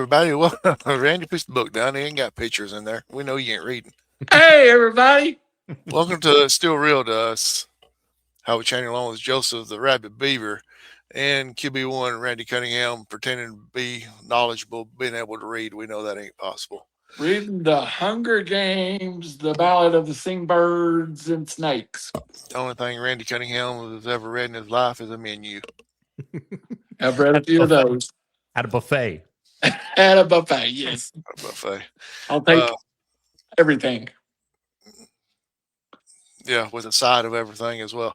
everybody. Well, Randy puts the book down. He ain't got pictures in there. We know you ain't reading. Hey, everybody. Welcome to Still Real to Us. Howie Chaney along with Joseph the Rabbit Beaver and QB1 Randy Cunningham pretending to be knowledgeable, being able to read. We know that ain't possible. Reading the Hunger Games, the Ballad of the Singbirds and Snakes. The only thing Randy Cunningham has ever read in his life is a menu. I've read a few of those. At a buffet. At a buffet, yes. A buffet. I'll take everything. Yeah, with a side of everything as well.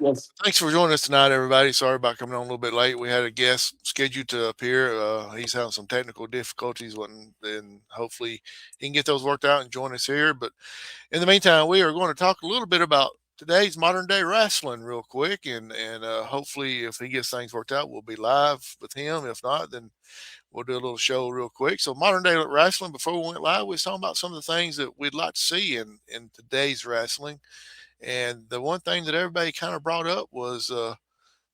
Yes. Thanks for joining us tonight, everybody. Sorry about coming on a little bit late. We had a guest scheduled to appear. He's having some technical difficulties, and hopefully he can get those worked out and join us here. But in the meantime, we are going to talk a little bit about today's modern day wrestling real quick, and hopefully if he gets things worked out, we'll be live with him. If not, then we'll do a little show real quick. So modern day wrestling, before we went live, we was talking about some of the things that we'd like to see in today's wrestling. And the one thing that everybody kind of brought up was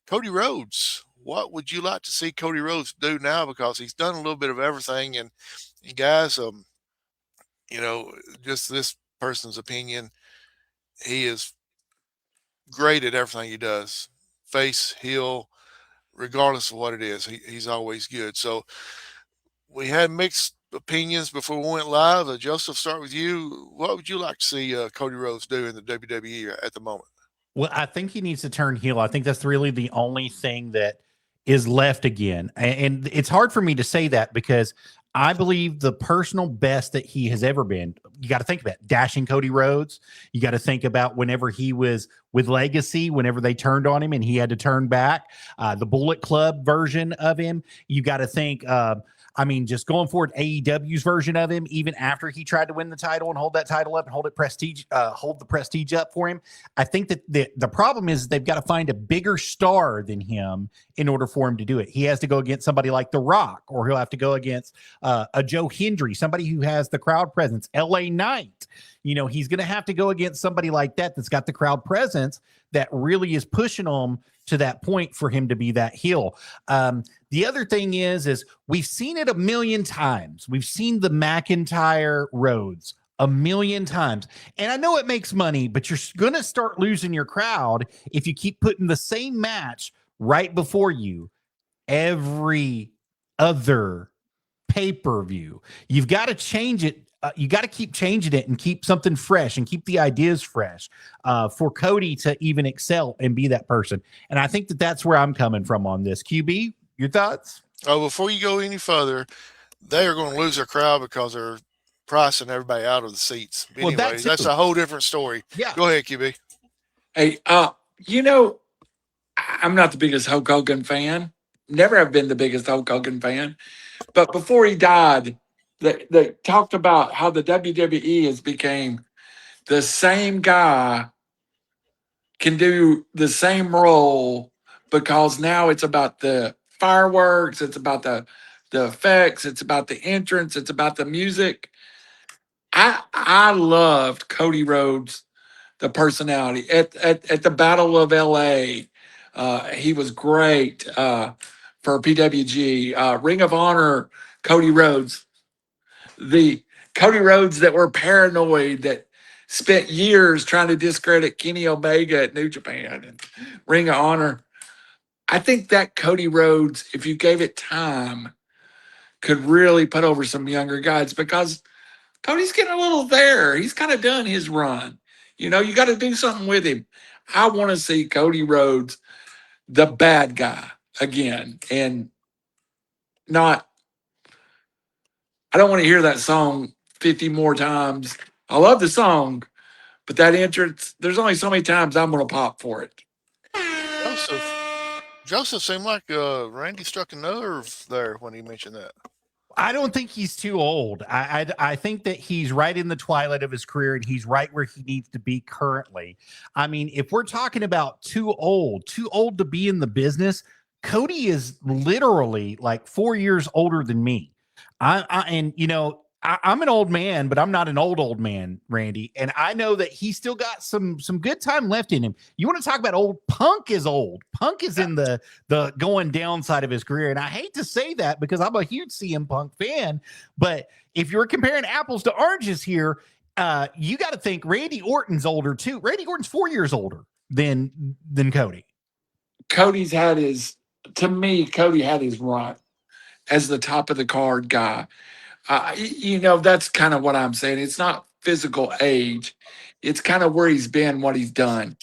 Cody Rhodes. What would you like to see Cody Rhodes do now? Because he's done a little bit of everything. And guys, just this person's opinion, he is great at everything he does. Face, heel, regardless of what it is, he's always good. So we had mixed opinions before we went live. Joseph, start with you. What would you like to see Cody Rhodes do in the WWE at the moment? Well, I think he needs to turn heel. I think that's really the only thing that is left again. And it's hard for me to say that because I believe the personal best that he has ever been, you got to think about dashing Cody Rhodes. You got to think about whenever he was with Legacy, whenever they turned on him and he had to turn back, the Bullet Club version of him. You got to think, just going forward, AEW's version of him, even after he tried to win the title and hold that title up and hold the prestige up for him. I think that the problem is they've got to find a bigger star than him in order for him to do it. He has to go against somebody like The Rock, or he'll have to go against a Joe Hendry, somebody who has the crowd presence. LA Knight, he's going to have to go against somebody like that's got the crowd presence that really is pushing him to that point for him to be that heel. The other thing is we've seen it a million times. We've seen the McIntyre Rhodes a million times. And I know it makes money, but you're going to start losing your crowd if you keep putting the same match right before you every other pay-per-view. You've got to change it. You got to keep changing it and keep something fresh and keep the ideas fresh for Cody to even excel and be that person. And I think that's where I'm coming from on this. QB, your thoughts? Oh, before you go any further, they are going to lose their crowd because they're pricing everybody out of the seats. Anyway, well, that's a whole different story. Yeah. Go ahead, QB. Hey, I'm not the biggest Hulk Hogan fan. Never have been the biggest Hulk Hogan fan. But before he died, they talked about how the WWE has became the same guy can do the same role because now it's about the fireworks, it's about the effects, it's about the entrance, it's about the music. I loved Cody Rhodes, the personality at the Battle of LA. He was great for PWG. Ring of Honor, Cody Rhodes. The Cody Rhodes that were paranoid, that spent years trying to discredit Kenny Omega at New Japan and Ring of Honor. I think that Cody Rhodes, if you gave it time, could really put over some younger guys because Cody's getting a little there. He's kind of done his run. You got to do something with him. I want to see Cody Rhodes, the bad guy, again, and not. I don't want to hear that song 50 more times. I love the song, but that entrance, there's only so many times I'm going to pop for it. Joseph seemed like Randy struck a nerve there when he mentioned that. I don't think he's too old. I think that he's right in the twilight of his career, and he's right where he needs to be currently. I mean, if we're talking about too old to be in the business, Cody is literally like 4 years older than me. And I'm an old man, but I'm not an old man, Randy. And I know that he's still got some good time left in him. You want to talk about old? Punk is old. Punk is in the going down side of his career. And I hate to say that because I'm a huge CM Punk fan. But if you're comparing apples to oranges here, you got to think Randy Orton's older too. Randy Orton's 4 years older than Cody. Cody had his run as the top of the card guy. That's kind of what I'm saying. It's not physical age. It's kind of where he's been, what he's done.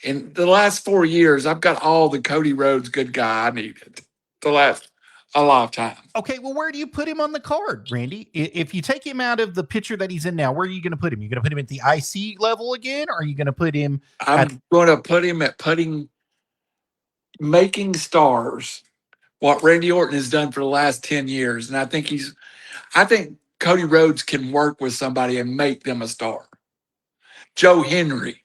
In the last 4 years, I've got all the Cody Rhodes good guy I needed to last a lifetime. Okay, well, where do you put him on the card, Randy? If you take him out of the picture that he's in now, where are you going to put him? You going to put him at the IC level again, or are you going to put him? I'm going to put him at making stars what Randy Orton has done for the last 10 years. And I think Cody Rhodes can work with somebody and make them a star. Joe Henry.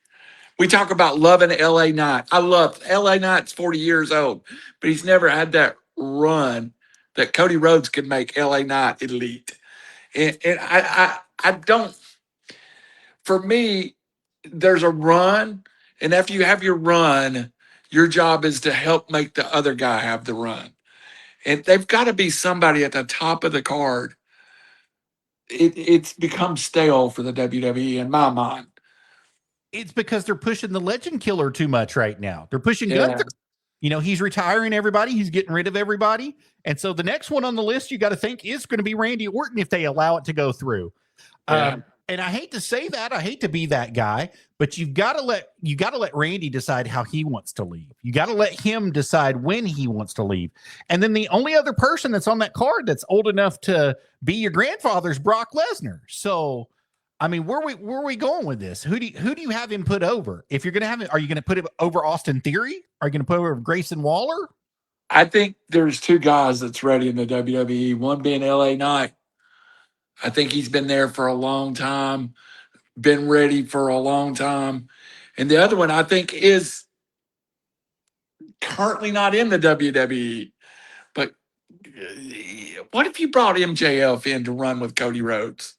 We talk about loving LA Knight. I love LA Knight's 40 years old, but he's never had that run that Cody Rhodes could make LA Knight elite. And I don't, for me, there's a run. And after you have your run, your job is to help make the other guy have the run. And they've got to be somebody at the top of the card. It's become stale for the WWE in my mind. It's because they're pushing the legend killer too much right now. They're pushing Gunther. He's retiring everybody. He's getting rid of everybody. And so the next one on the list you got to think is going to be Randy Orton if they allow it to go through. And I hate to say that. I hate to be that guy, but you got to let Randy decide how he wants to leave. You got to let him decide when he wants to leave. And then the only other person that's on that card that's old enough to be your grandfather's Brock Lesnar. So, I mean, where are we going with this? Who do you have him put over? If you're going to have it, are you going to put him over Austin Theory? Are you going to put over Grayson Waller? I think there's two guys that's ready in the WWE. One being LA Knight. I think he's been there for a long time, been ready for a long time. And the other one I think is currently not in the WWE. But what if you brought MJF in to run with Cody Rhodes?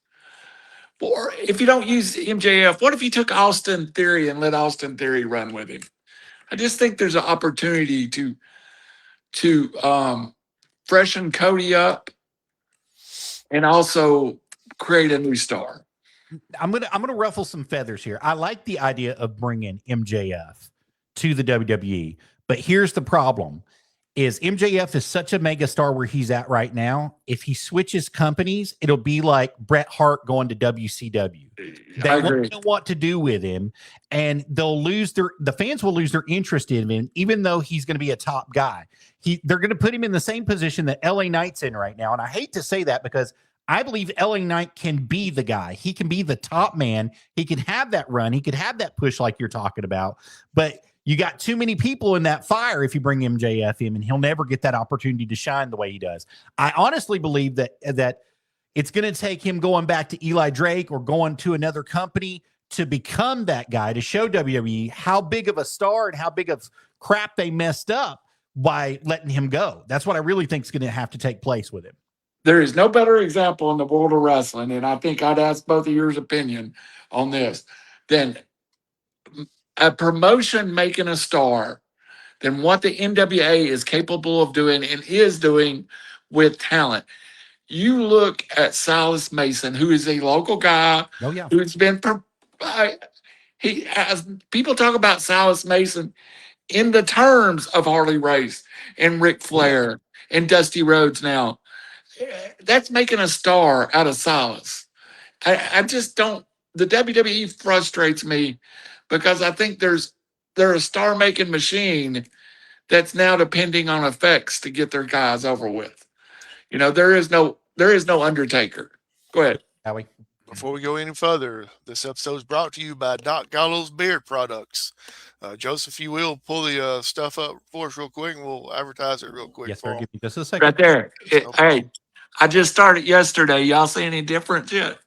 Or if you don't use MJF, what if you took Austin Theory and let Austin Theory run with him? I just think there's an opportunity to freshen Cody up and also create a new star. I'm gonna ruffle some feathers here. I like the idea of bringing MJF to the WWE, but here's the problem: is MJF is such a mega star where he's at right now. If he switches companies, it'll be like Bret Hart going to WCW. They won't know what to do with him, and the fans will lose their interest in him, even though he's going to be a top guy. They're going to put him in the same position that LA Knight's in right now, and I hate to say that because I believe LA Knight can be the guy. He can be the top man. He can have that run. He could have that push like you're talking about. But you got too many people in that fire if you bring MJF in, and he'll never get that opportunity to shine the way he does. I honestly believe that it's going to take him going back to Eli Drake or going to another company to become that guy, to show WWE how big of a star and how big of crap they messed up by letting him go. That's what I really think is going to have to take place with him. There is no better example in the world of wrestling, and I think I'd ask both of your opinion on this, than a promotion making a star than what the NWA is capable of doing and is doing with talent. You look at Silas Mason, who is a local guy, who's been he has people talk about Silas Mason in the terms of Harley Race and Ric Flair and Dusty Rhodes now. That's making a star out of Silas. I just don't. The WWE frustrates me because I think they're a star making machine that's now depending on effects to get their guys over with. There is no Undertaker. Go ahead, Howie. Before we go any further, this episode is brought to you by Doc Gallo's Beard Products. Joseph, you will pull the stuff up for us real quick, and we'll advertise it real quick. Yes, sir. Give me just a second. Right there. Hey, I just started yesterday. Y'all see any difference yet?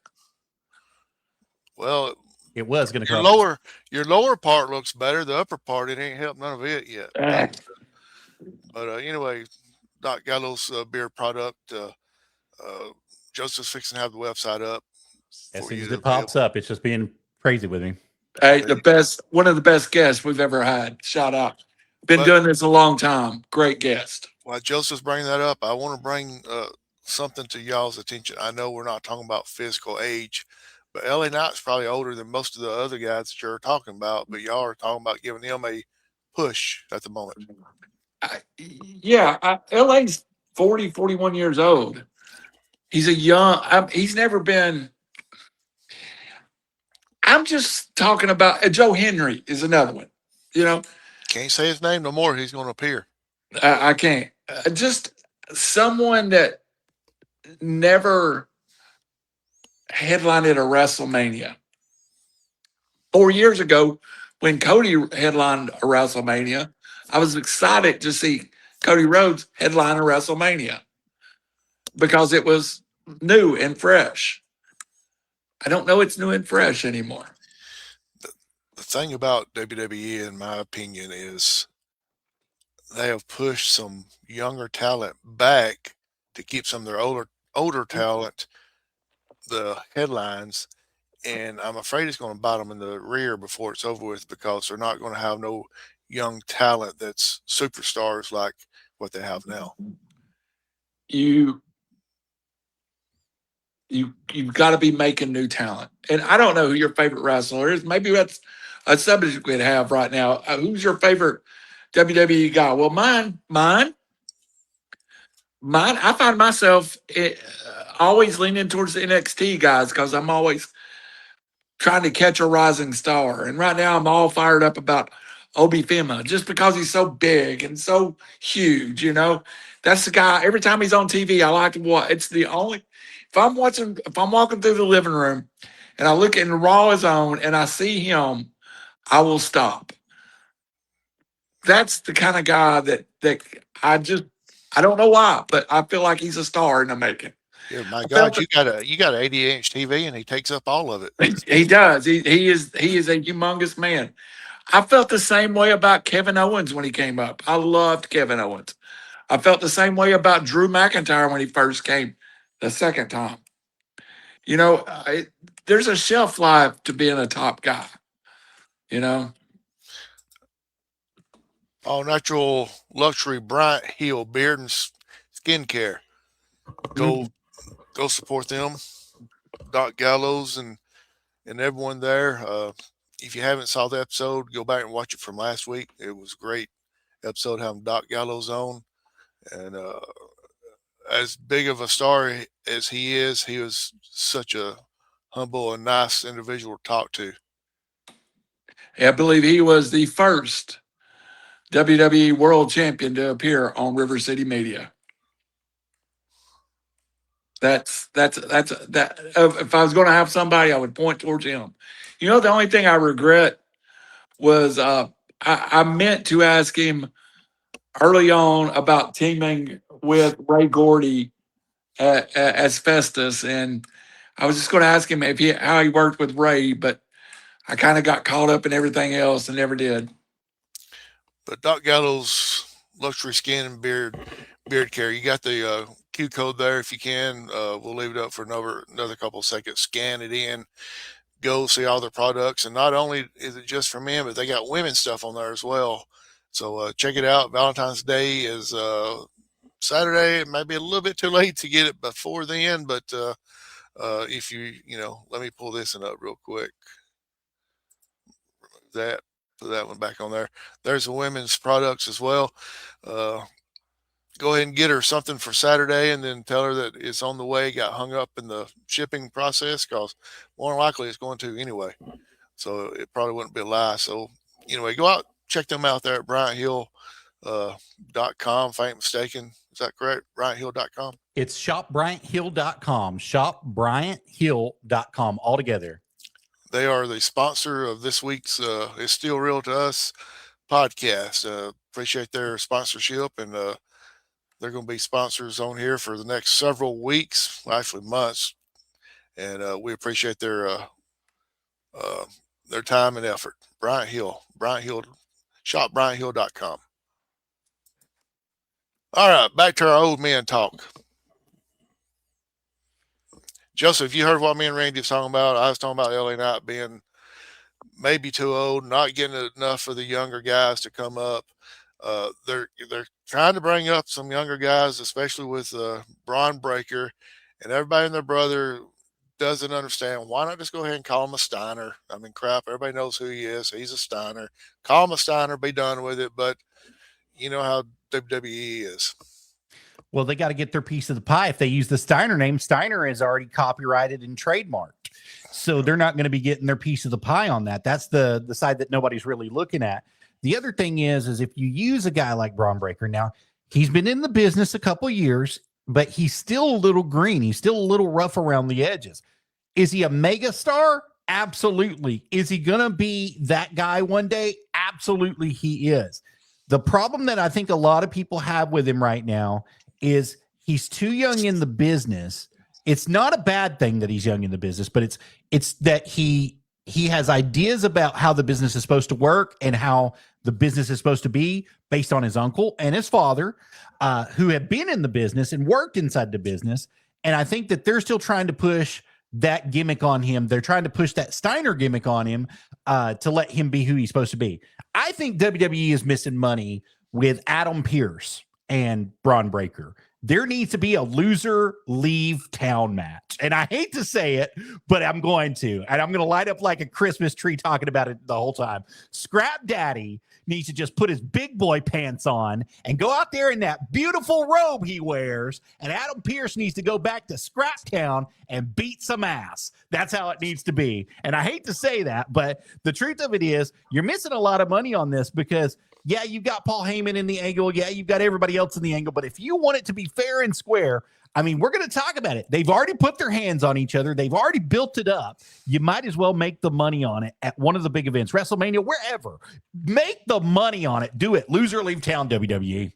Well, it was going to come. Your lower part looks better. The upper part, it ain't helped none of it yet. But anyway, Doc Gallo's beer product Joseph's fixing to have the website up As for soon you as to it be able. pops up, it's just being crazy with me. Hey, one of the best guests we've ever had. Shout out. Been But doing this a long time. Great guest. while Joseph's bringing that up, I want to bring something to y'all's attention. I know we're not talking about physical age, but LA Knight's probably older than most of the other guys that you're talking about, but y'all are talking about giving him a push at the moment. LA's 40, 41 years old. He's he's never been. I'm just talking about Joe Henry is another one. You know, Can't say his name no more. He's going to appear. I can't. Just someone that never headlined at a WrestleMania. 4 years ago, when Cody headlined a WrestleMania, I was excited to see Cody Rhodes headline a WrestleMania because it was new and fresh. I don't know it's new and fresh anymore. The thing about WWE, in my opinion, is they have pushed some younger talent back to keep some of their older talent the headlines, and I'm afraid it's going to bite them in the rear before it's over with because they're not going to have no young talent that's superstars like what they have now. You've got to be making new talent. And I don't know who your favorite wrestler is. Maybe that's a subject we could have right now. Who's your favorite WWE guy? Well, mine. I find myself always leaning towards the NXT guys because I'm always trying to catch a rising star. And right now, I'm all fired up about Obi Fema just because he's so big and so huge. You know, that's the guy. Every time he's on TV, I like to watch. It's the only. If I'm walking through the living room, and I look at Raw is on, and I see him, I will stop. That's the kind of guy that I don't know why, but I feel like he's a star in the making. Yeah, my God, you got a 80-inch TV and he takes up all of it. He does. He is a humongous man. I felt the same way about Kevin Owens when he came up. I loved Kevin Owens. I felt the same way about Drew McIntyre when he first came the second time. You know, there's a shelf life to being a top guy. You know, All natural luxury Bryant Hill beard and skincare. Go support them. Doc Gallows and everyone there. If you haven't saw the episode, go back and watch it from last week. It was a great episode having Doc Gallows on, and as big of a star as he is, he was such a humble and nice individual to talk to. I believe he was the first WWE World Champion to appear on River City Media. That's that. If I was going to have somebody, I would point towards him. You know, the only thing I regret was I meant to ask him early on about teaming with Ray Gordy at Asbestos, and I was just going to ask him how he worked with Ray, but I kind of got caught up in everything else and never did. But Doc Gallows luxury skin and beard care. You got the Q code there if you can. We'll leave it up for another couple of seconds. Scan it in. Go see all their products, and not only is it just for men, but they got women's stuff on there as well. So check it out. Valentine's Day is Saturday. It might be a little bit too late to get it before then, but if let me pull this one up real quick. Put that one back on there. There's the women's products as well. Go ahead and get her something for Saturday and then tell her that it's on the way, got hung up in the shipping process because more than likely it's going to anyway. So it probably wouldn't be a lie. So anyway, go out, check them out there at BryantHill.com, if I ain't mistaken. Is that correct? BryantHill.com? It's shopbryanthill.com. Shopbryanthill.com altogether. They are the sponsor of this week's It's Still Real to Us podcast. Appreciate their sponsorship, and they're going to be sponsors on here for the next several weeks, actually months. And we appreciate their time and effort. Bryant Hill, shopbryanthill.com. All right, back to our old men talk. Joseph, you heard what me and Randy was talking about. I was talking about LA Knight being maybe too old, not getting enough for the younger guys to come up. They're trying to bring up some younger guys, especially with Braun Breaker, and everybody and their brother doesn't understand. Why not just go ahead and call him a Steiner? I mean, crap, everybody knows who he is. He's a Steiner. Call him a Steiner, be done with it. But you know how WWE is. Well, they got to get their piece of the pie. If they use the Steiner name, Steiner is already copyrighted and trademarked. So they're not going to be getting their piece of the pie on that. That's the side that nobody's really looking at. The other thing is if you use a guy like Braun Breaker, now he's been in the business a couple years, but he's still a little green. He's still a little rough around the edges. Is he a mega star? Absolutely. Is he going to be that guy one day? Absolutely, he is. The problem that I think a lot of people have with him right now is he's too young in the business. It's not a bad thing that he's young in the business, but it's that he has ideas about how the business is supposed to work and how the business is supposed to be based on his uncle and his father, who have been in the business and worked inside the business. And I think that they're still trying to push that gimmick on him. They're trying to push that Steiner gimmick on him to let him be who he's supposed to be. I think WWE is missing money with Adam Pearce and Braun Breaker. There needs to be a loser leave town match. And I hate to say it, but I'm going to. And I'm going to light up like a Christmas tree talking about it the whole time. Scrap Daddy needs to just put his big boy pants on and go out there in that beautiful robe he wears. And Adam Pearce needs to go back to Scrap Town and beat some ass. That's how it needs to be. And I hate to say that, but the truth of it is you're missing a lot of money on this because yeah, you've got Paul Heyman in the angle. Yeah, you've got everybody else in the angle. But if you want it to be fair and square, I mean, we're going to talk about it. They've already put their hands on each other. They've already built it up. You might as well make the money on it at one of the big events, WrestleMania, wherever. Make the money on it. Do it. Lose or leave town, WWE.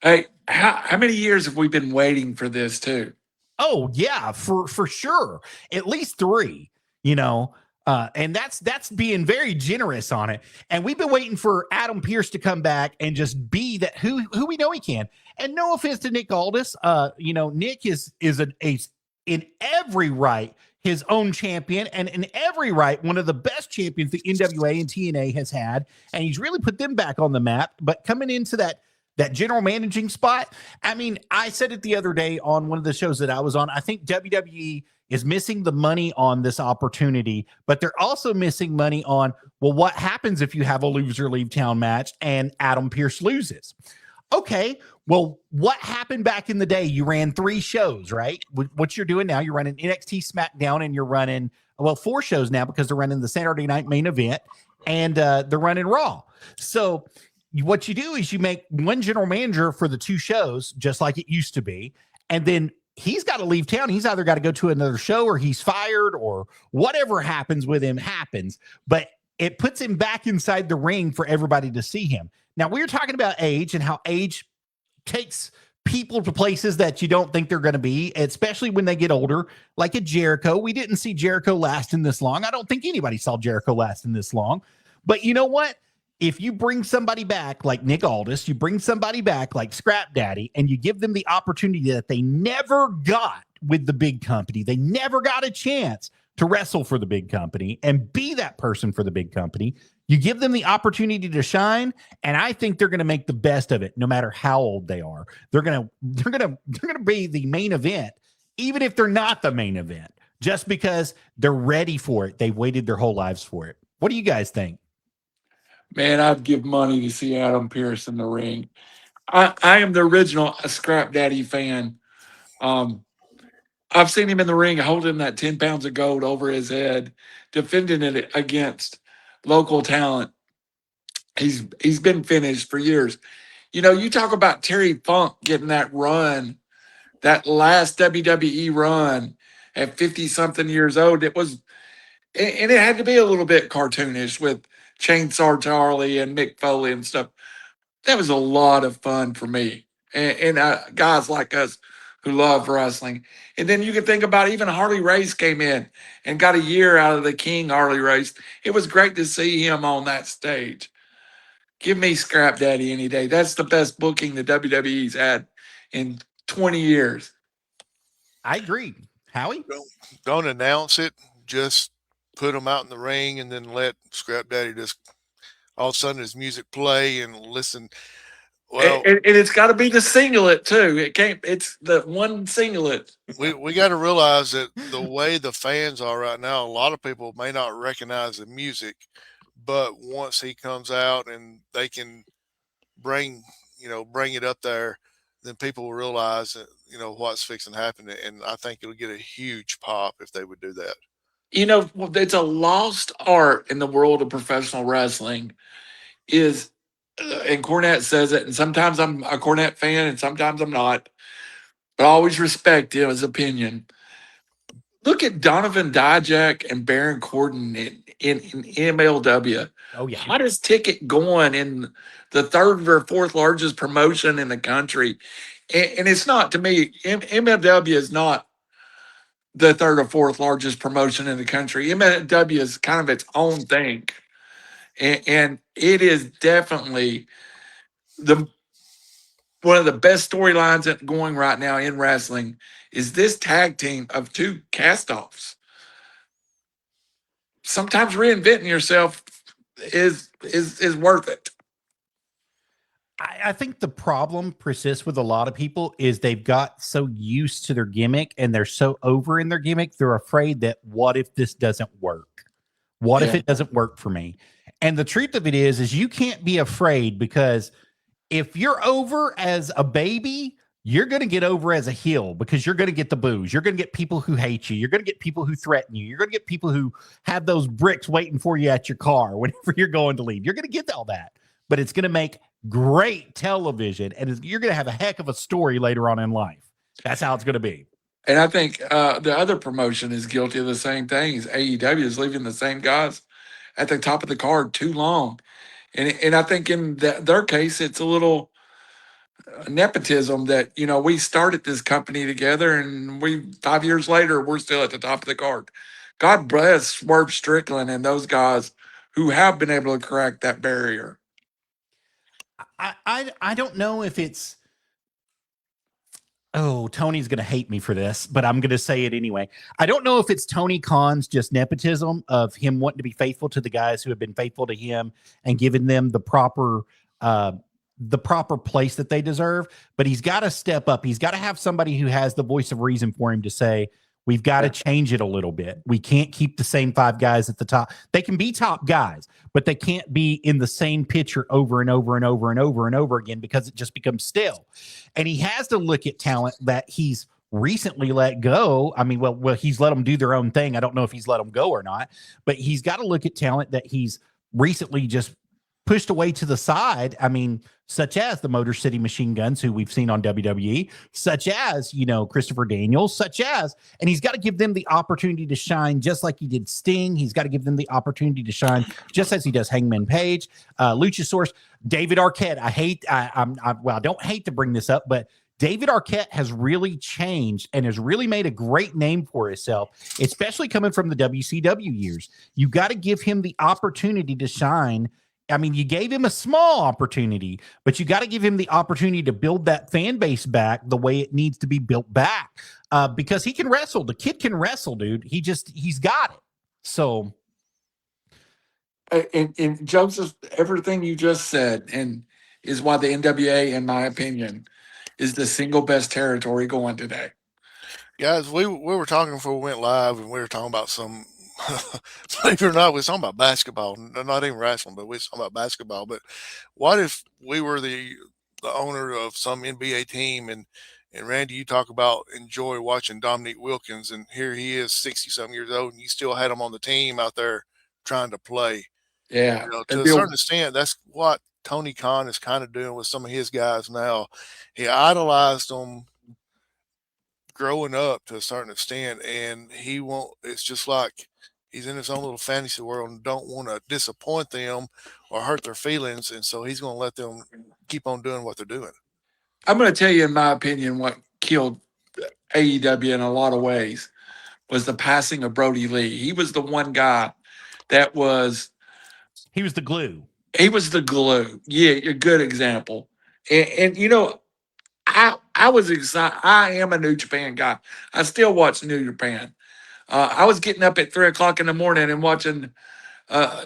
Hey, how many years have we been waiting for this too? Oh, yeah, for sure. At least 3, and that's being very generous on it. And we've been waiting for Adam Pearce to come back and just be that who we know he can. And no offense to Nick Aldis, Nick is in every right his own champion, and in every right one of the best champions the NWA and TNA has had, and he's really put them back on the map. But coming into that general managing spot, I mean, I said it the other day on one of the shows that I was on. I think WWE is missing the money on this opportunity, but they're also missing money on, well, what happens if you have a loser leave town match and Adam Pearce loses? Okay, well, what happened back in the day? You ran 3 shows, right? What you're doing now, you're running NXT SmackDown, and you're running, 4 shows now because they're running the Saturday night main event, and they're running Raw. So what you do is you make one general manager for the 2 shows, just like it used to be, and then he's got to leave town. He's either got to go to another show or he's fired or whatever happens with him happens. But it puts him back inside the ring for everybody to see him. Now, we were talking about age and how age takes people to places that you don't think they're going to be, especially when they get older, like a Jericho. We didn't see Jericho lasting this long. I don't think anybody saw Jericho lasting this long. But you know what? If you bring somebody back like Nick Aldis, you bring somebody back like Scrap Daddy, and you give them the opportunity that they never got with the big company, they never got a chance to wrestle for the big company and be that person for the big company. You give them the opportunity to shine, and I think they're going to make the best of it, no matter how old they are. They're going to be the main event, even if they're not the main event, just because they're ready for it. They've waited their whole lives for it. What do you guys think? Man, I'd give money to see Adam Pearce in the ring. I am the original Scrap Daddy fan. I've seen him in the ring holding that 10 pounds of gold over his head, defending it against local talent. He's been finished for years. You talk about Terry Funk getting that run, that last WWE run at 50-something years old. It had to be a little bit cartoonish with Chainsaw Charlie and Mick Foley and stuff. That was a lot of fun for me and guys like us who love wrestling. And then you can think about even Harley Race came in and got a year out of the King Harley Race. It was great to see him on that stage. Give me Scrap Daddy any day. That's the best booking the WWE's had in 20 years. I agree. Howie? Don't announce it. Just put them out in the ring, and then let Scrap Daddy just all of a sudden his music play and listen. Well, And it's got to be the singlet too. It can't. It's the one singlet. we got to realize that the way the fans are right now, a lot of people may not recognize the music, but once he comes out and they can bring bring it up there, then people will realize that what's fixing to happen, and I think it'll get a huge pop if they would do that. It's a lost art in the world of professional wrestling. And Cornette says it, and sometimes I'm a Cornette fan, and sometimes I'm not. But I always respect his opinion. Look at Donovan Dijak and Baron Corbin in MLW. Oh yeah. Hottest ticket going in the third or fourth largest promotion in the country. And it's not, to me, MLW is not the third or fourth largest promotion in the country. MLW is kind of its own thing. And it is definitely one of the best storylines going right now in wrestling is this tag team of two cast-offs. Sometimes reinventing yourself is worth it. I think the problem persists with a lot of people is they've got so used to their gimmick and they're so over in their gimmick, they're afraid that what if this doesn't work? What if it doesn't work for me? And the truth of it is you can't be afraid, because if you're over as a baby, you're going to get over as a heel, because you're going to get the boos. You're going to get people who hate you. You're going to get people who threaten you. You're going to get people who have those bricks waiting for you at your car whenever you're going to leave. You're going to get all that, but it's going to make great television, and you're going to have a heck of a story later on in life. That's how it's going to be. And I think the other promotion is guilty of the same thing. As AEW is leaving the same guys at the top of the card too long. And I think in their case, it's a little nepotism that, we started this company together, and 5 years later, we're still at the top of the card. God bless Swerve Strickland and those guys who have been able to crack that barrier. I don't know if it's, Tony's going to hate me for this, but I'm going to say it anyway. I don't know if it's Tony Khan's just nepotism of him wanting to be faithful to the guys who have been faithful to him and giving them the proper place that they deserve, but he's got to step up. He's got to have somebody who has the voice of reason for him to say, we've got to change it a little bit. We can't keep the same 5 guys at the top. They can be top guys, but they can't be in the same picture over and over and over and over and over again, because it just becomes stale. And he has to look at talent that he's recently let go. I mean, well, he's let them do their own thing. I don't know if he's let them go or not, but he's got to look at talent that he's recently just pushed away to the side. I mean, such as the Motor City Machine Guns, who we've seen on WWE, such as, Christopher Daniels, and he's got to give them the opportunity to shine just like he did Sting. He's got to give them the opportunity to shine just as he does Hangman Page, Luchasaurus, David Arquette. I don't hate to bring this up, but David Arquette has really changed and has really made a great name for himself, especially coming from the WCW years. You got to give him the opportunity to shine. I mean, you gave him a small opportunity, but you got to give him the opportunity to build that fan base back the way it needs to be built back, because he can wrestle. The kid can wrestle, dude. He's got it. So. And Joseph, everything you just said, and is why the NWA, in my opinion, is the single best territory going today. Guys, we were talking before we went live, and we were talking about some, believe it or not, we were talking about basketball, not even wrestling, but we were talking about basketball. But what if we were the owner of some NBA team, and Randy, you talk about enjoy watching Dominique Wilkins, and here he is 60-something years old, and you still had him on the team out there trying to play. Yeah. To a certain extent, that's what Tony Khan is kind of doing with some of his guys now. He idolized them growing up to a certain extent, and it's just like he's in his own little fantasy world and don't want to disappoint them or hurt their feelings, and so he's going to let them keep on doing what they're doing. I'm going to tell you, in my opinion, what killed AEW in a lot of ways was the passing of Brody Lee. He was the one guy that was... He was the glue. He was the glue. Yeah, a good example. And I was excited. I am a New Japan guy. I still watch New Japan. I was getting up at 3 o'clock in the morning and watching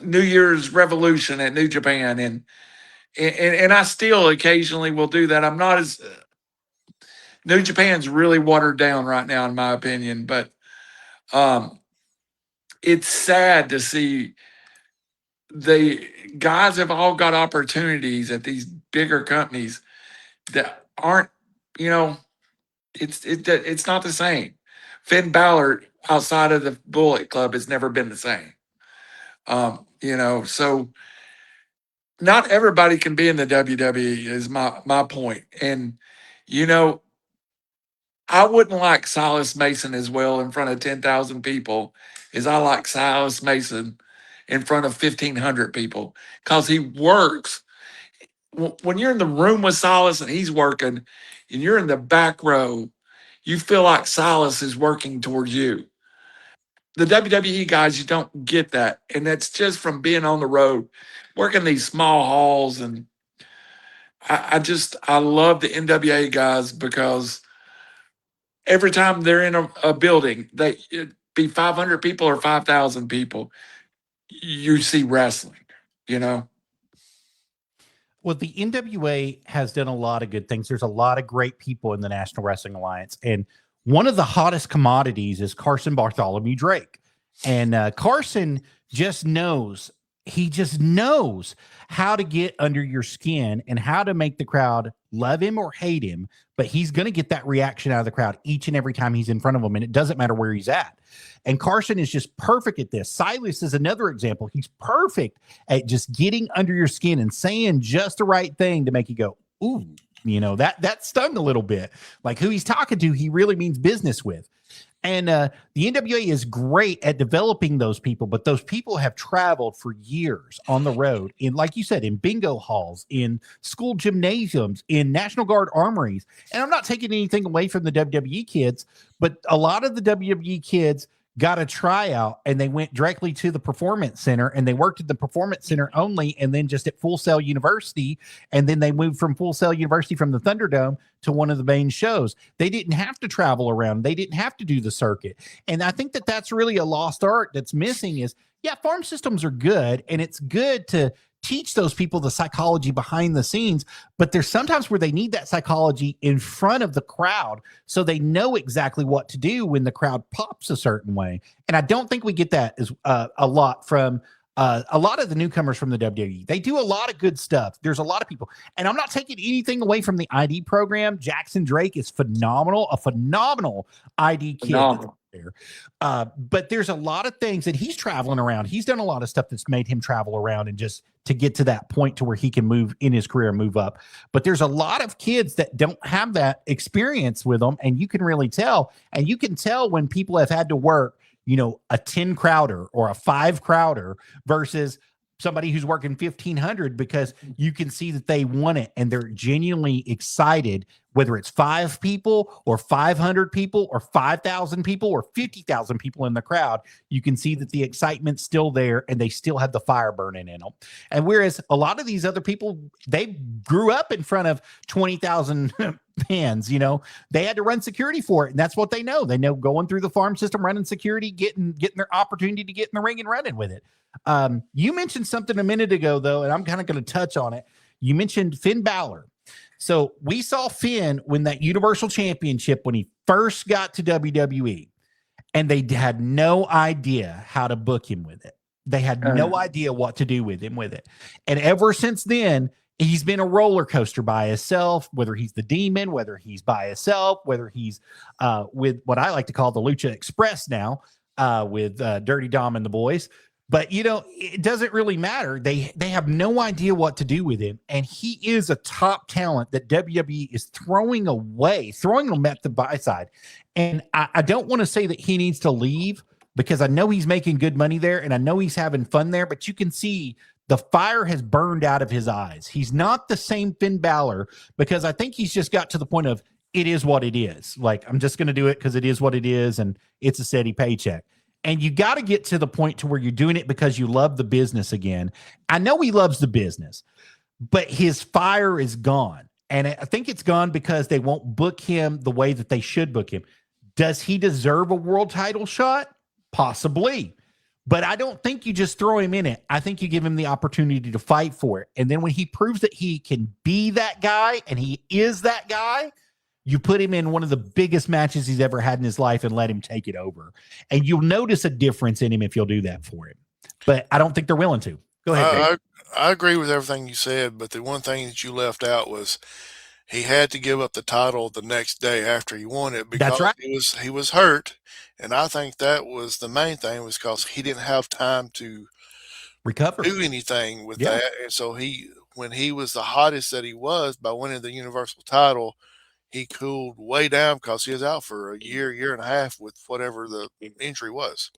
New Year's Revolution at New Japan, and I still occasionally will do that. I'm not as New Japan's really watered down right now, in my opinion, but it's sad to see the guys have all got opportunities at these bigger companies that aren't, you know, it's not the same. Finn Balor outside of the Bullet Club has never been the same. So not everybody can be in the WWE is my point. And, I wouldn't like Silas Mason as well in front of 10,000 people as I like Silas Mason in front of 1,500 people, because he works. When you're in the room with Silas and he's working and you're in the back row, you feel like Silas is working towards you. The WWE guys, you don't get that. And that's just from being on the road, working these small halls. And I love the NWA guys because every time they're in a building, it be 500 people or 5,000 people, you see wrestling, Well, the NWA has done a lot of good things. There's a lot of great people in the National Wrestling Alliance. And one of the hottest commodities is Carson Bartholomew Drake. And Carson just knows how to get under your skin and how to make the crowd love him or hate him. But he's going to get that reaction out of the crowd each and every time he's in front of them. And it doesn't matter where he's at. And Carson is just perfect at this. Silas is another example. He's perfect at just getting under your skin and saying just the right thing to make you go, ooh, that stung a little bit. Like who he's talking to, he really means business with. And the NWA is great at developing those people, but those people have traveled for years on the road in, like you said, in bingo halls, in school gymnasiums, in National Guard armories. And I'm not taking anything away from the WWE kids, but a lot of the WWE kids got a tryout and they went directly to the Performance Center and they worked at the Performance Center only, and then just at Full Sail University. And then they moved from Full Sail University from the Thunderdome to one of the main shows. They didn't have to travel around. They didn't have to do the circuit. And I think that that's really a lost art that's missing is, yeah, farm systems are good. And it's good to teach those people the psychology behind the scenes, but there's sometimes where they need that psychology in front of the crowd so they know exactly what to do when the crowd pops a certain way. And I don't think we get that as a lot from a lot of the newcomers from the WWE. They do a lot of good stuff. There's a lot of people, and I'm not taking anything away from the ID program. Jackson Drake is phenomenal, a phenomenal ID kid. Phenomenal. There. But there's a lot of things that he's traveling around. He's done a lot of stuff that's made him travel around and just to get to that point to where he can move in his career and move up. But there's a lot of kids that don't have that experience with them. And you can really tell, and you can tell when people have had to work, a 10 crowder or a 5 crowder versus somebody who's working 1,500, because you can see that they want it and they're genuinely excited, whether it's 5 people or 500 people or 5,000 people or 50,000 people in the crowd. You can see that the excitement's still there and they still have the fire burning in them. And whereas a lot of these other people, they grew up in front of 20,000 fans, they had to run security for it. And that's what they know. They know going through the farm system, running security, getting their opportunity to get in the ring and running with it. You mentioned something a minute ago, though, and I'm kind of going to touch on it. You mentioned Finn Balor. So we saw Finn win that Universal Championship when he first got to WWE, and they had no idea how to book him with it. They had no idea what to do with him with it. And ever since then, he's been a roller coaster by himself, whether he's the Demon, whether he's by himself, whether he's with what I like to call the Lucha Express now with Dirty Dom and the boys. But, it doesn't really matter. They have no idea what to do with him. And he is a top talent that WWE is throwing him at the buy side. And I don't want to say that he needs to leave, because I know he's making good money there and I know he's having fun there, but you can see the fire has burned out of his eyes. He's not the same Finn Balor, because I think he's just got to the point of, it is what it is. Like, I'm just going to do it because it is what it is. And it's a steady paycheck. And you got to get to the point to where you're doing it because you love the business again. I know he loves the business, but his fire is gone. And I think it's gone because they won't book him the way that they should book him. Does he deserve a world title shot? Possibly. But I don't think you just throw him in it. I think you give him the opportunity to fight for it. And then when he proves that he can be that guy and he is that guy, you put him in one of the biggest matches he's ever had in his life and let him take it over. And you'll notice a difference in him if you'll do that for him. But I don't think they're willing to. Go ahead, I agree with everything you said, but the one thing that you left out was he had to give up the title the next day after he won it because That's right. he was hurt, and I think that was the main thing was because he didn't have time to recover, do anything with that, and so when he was the hottest that he was by winning the Universal title, he cooled way down because he was out for a year and a half with whatever the injury was.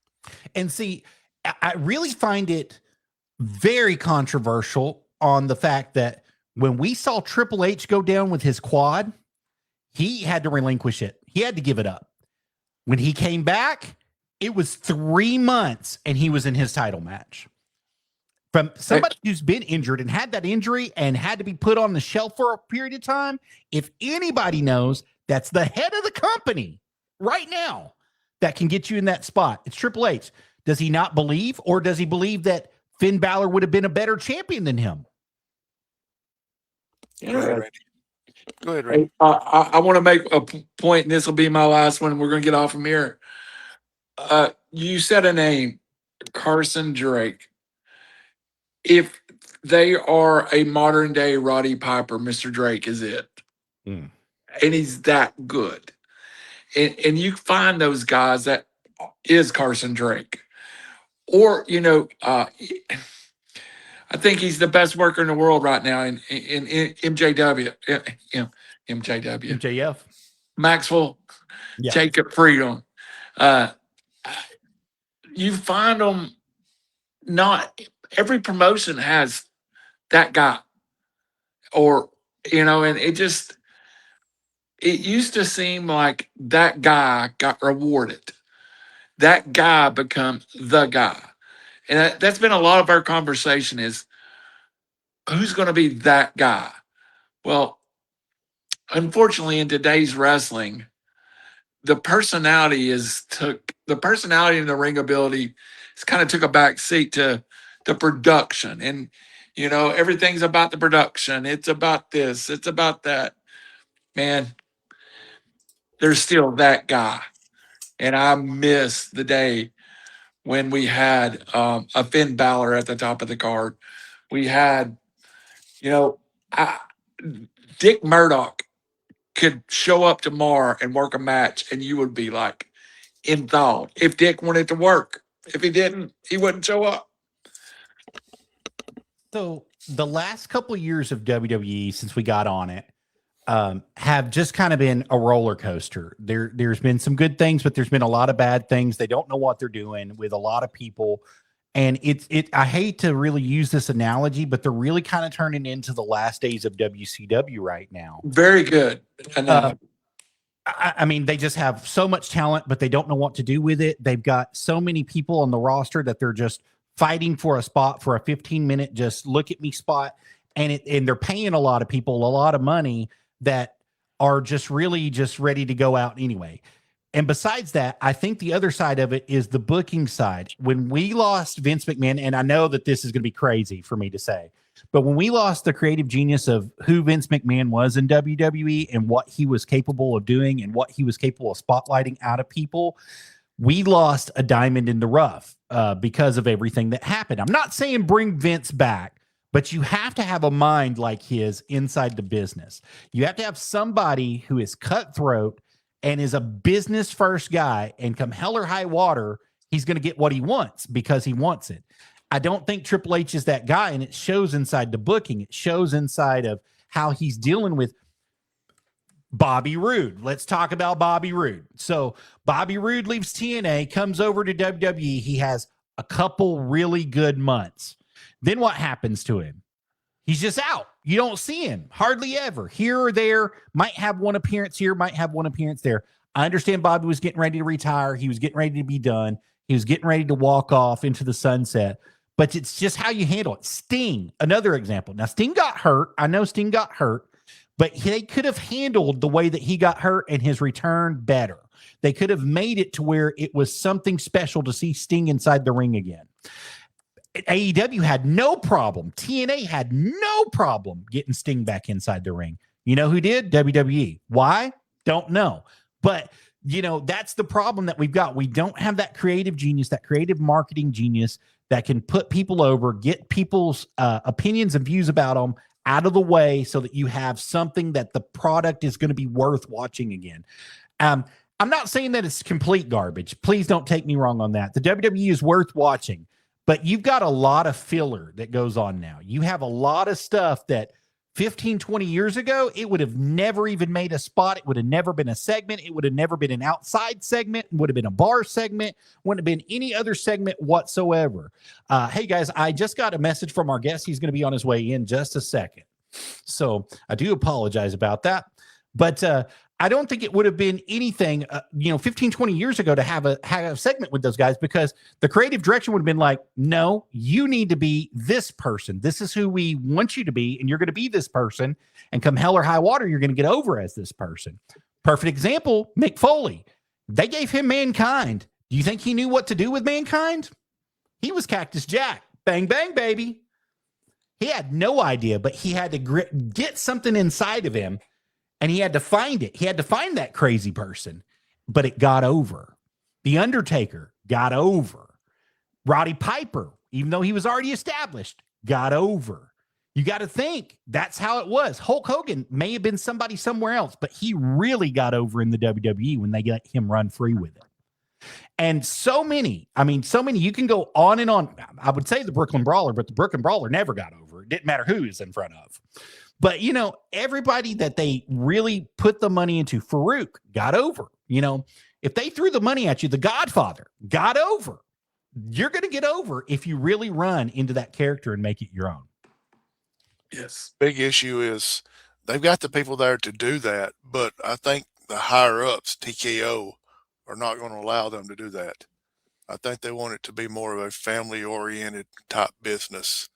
And see, I really find it very controversial on the fact that when we saw Triple H go down with his quad, he had to relinquish it. He had to give it up. When he came back, it was 3 months and he was in his title match. From somebody who's been injured and had that injury and had to be put on the shelf for a period of time, if anybody knows, that's the head of the company right now that can get you in that spot. It's Triple H. Does he not believe, or does he believe that Finn Balor would have been a better champion than him? Go ahead, Randy. Go ahead, Randy. I want to make a point, and this will be my last one. We're going to get off from here. You said a name, Carson Drake. If they are a modern day Roddy Piper, Mr. Drake is it. And he's that good. And you find those guys that is Carson Drake. Or, I think he's the best worker in the world right now in MJW. MJF. Maxwell, Jacob Freedom. You find them, not every promotion has that guy. Or, and it used to seem like that guy got rewarded. That guy becomes the guy. And that's been a lot of our conversation is who's going to be that guy? Well, unfortunately, in today's wrestling, the personality in the ring ability has kind of took a back seat to the production. And, everything's about the production. It's about this. It's about that. Man, there's still that guy. And I miss the day when we had a Finn Balor at the top of the card. We had, Dick Murdoch could show up tomorrow and work a match, and you would be like enthralled if Dick wanted to work. If he didn't, he wouldn't show up. So the last couple of years of WWE, since we got on it, have just kind of been a roller coaster. There's been some good things, but there's been a lot of bad things. They don't know what they're doing with a lot of people. And I hate to really use this analogy, but they're really kind of turning into the last days of WCW right now. Very good. I mean, they just have so much talent, but they don't know what to do with it. They've got so many people on the roster that they're just fighting for a spot for a 15-minute just look at me spot. And they're paying a lot of people a lot of money that are just really just ready to go out anyway. And besides that, I think the other side of it is the booking side. When we lost Vince McMahon, and I know that this is going to be crazy for me to say, but when we lost the creative genius of who Vince McMahon was in WWE and what he was capable of doing and what he was capable of spotlighting out of people, we lost a diamond in the rough because of everything that happened. I'm not saying bring Vince back, but you have to have a mind like his inside the business. You have to have somebody who is cutthroat and is a business first guy, and come hell or high water, he's going to get what he wants because he wants it. I don't think Triple H is that guy, and it shows inside the booking. It shows inside of how he's dealing with Bobby Roode. Let's talk about Bobby Roode. So Bobby Roode leaves TNA, comes over to WWE. He has a couple really good months. Then what happens to him? He's just out. You don't see him hardly ever. Here or there, might have one appearance here, might have one appearance there. I understand Bobby was getting ready to retire. He was getting ready to be done. He was getting ready to walk off into the sunset. But it's just how you handle it. Sting, another example. Now, Sting got hurt. I know Sting got hurt, but they could have handled the way that he got hurt and his return better. They could have made it to where it was something special to see Sting inside the ring again. AEW had no problem. TNA had no problem getting Sting back inside the ring. You know who did? WWE. Why? Don't know. But, you know, that's the problem that we've got. We don't have that creative genius, that creative marketing genius that can put people over, get people's opinions and views about them out of the way so that you have something that the product is going to be worth watching again. I'm not saying that it's complete garbage. Please don't take me wrong on that. The WWE is worth watching. But you've got a lot of filler that goes on now. You have a lot of stuff that 15, 20 years ago, it would have never even made a spot. It would have never been a segment. It would have never been an outside segment. It would have been a bar segment. Wouldn't have been any other segment whatsoever. Hey, guys, I just got a message from our guest. He's going to be on his way in just a second. So I do apologize about that. But I don't think it would have been anything, 15, 20 years ago to have a segment with those guys, because the creative direction would have been like, no, you need to be this person. This is who we want you to be, and you're going to be this person. And come hell or high water, you're going to get over as this person. Perfect example, Mick Foley. They gave him Mankind. Do you think he knew what to do with Mankind? He was Cactus Jack. Bang, bang, baby. He had no idea, but he had to get something inside of him. And he had to find it. He had to find that crazy person, but it got over. The Undertaker got over. Roddy Piper, even though he was already established, got over. You got to think that's how it was. Hulk Hogan may have been somebody somewhere else, but he really got over in the WWE when they let him run free with it. And so many, you can go on and on. I would say the Brooklyn Brawler, but the Brooklyn Brawler never got over. It didn't matter who he was in front of. But, everybody that they really put the money into, Farouk got over. If they threw the money at you, the Godfather got over. You're going to get over if you really run into that character and make it your own. Yes. Big issue is they've got the people there to do that, but I think the higher ups, TKO, are not going to allow them to do that. I think they want it to be more of a family oriented type business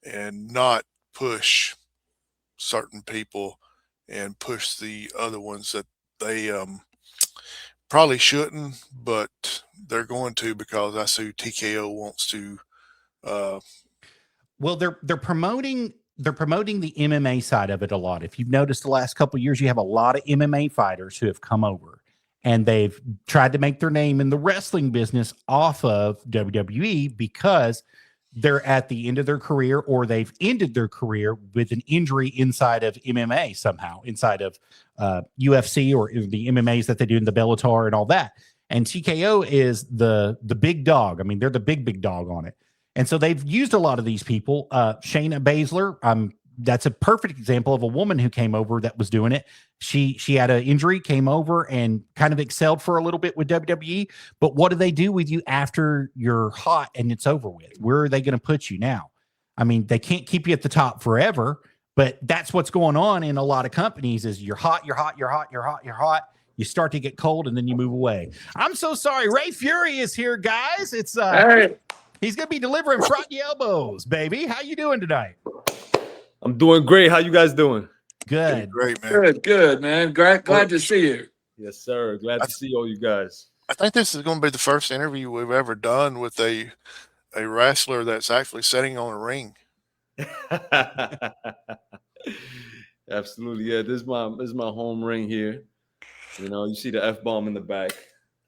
and not push certain people and push the other ones that they probably shouldn't, but they're going to, because I see TKO wants to. Well, they're promoting the MMA side of it a lot. If you've noticed the last couple of years, you have a lot of MMA fighters who have come over and they've tried to make their name in the wrestling business off of WWE because they're at the end of their career, or they've ended their career with an injury inside of MMA somehow, inside of UFC or the MMAs that they do in the Bellator and all that. And TKO is the big dog. I mean, they're the big dog on it. And so they've used a lot of these people. Shayna Baszler, that's a perfect example of a woman who came over that was doing it. She had an injury, came over and kind of excelled for a little bit with WWE. But what do they do with you after you're hot and it's over with? Where are they going to put you now? I mean, they can't keep you at the top forever, but that's what's going on in a lot of companies is you're hot. You start to get cold and then you move away. I'm so sorry. Ray Fury is here, guys. It's Hey. He's going to be delivering froggy elbows, baby. How you doing tonight? I'm doing great. How you guys doing? Good. Great, man. Good, man. Glad to see you. Yes, sir. Glad to see all you guys. I think this is going to be the first interview we've ever done with a wrestler that's actually sitting on a ring. Absolutely. Yeah, this is my home ring here. You see the F-bomb in the back.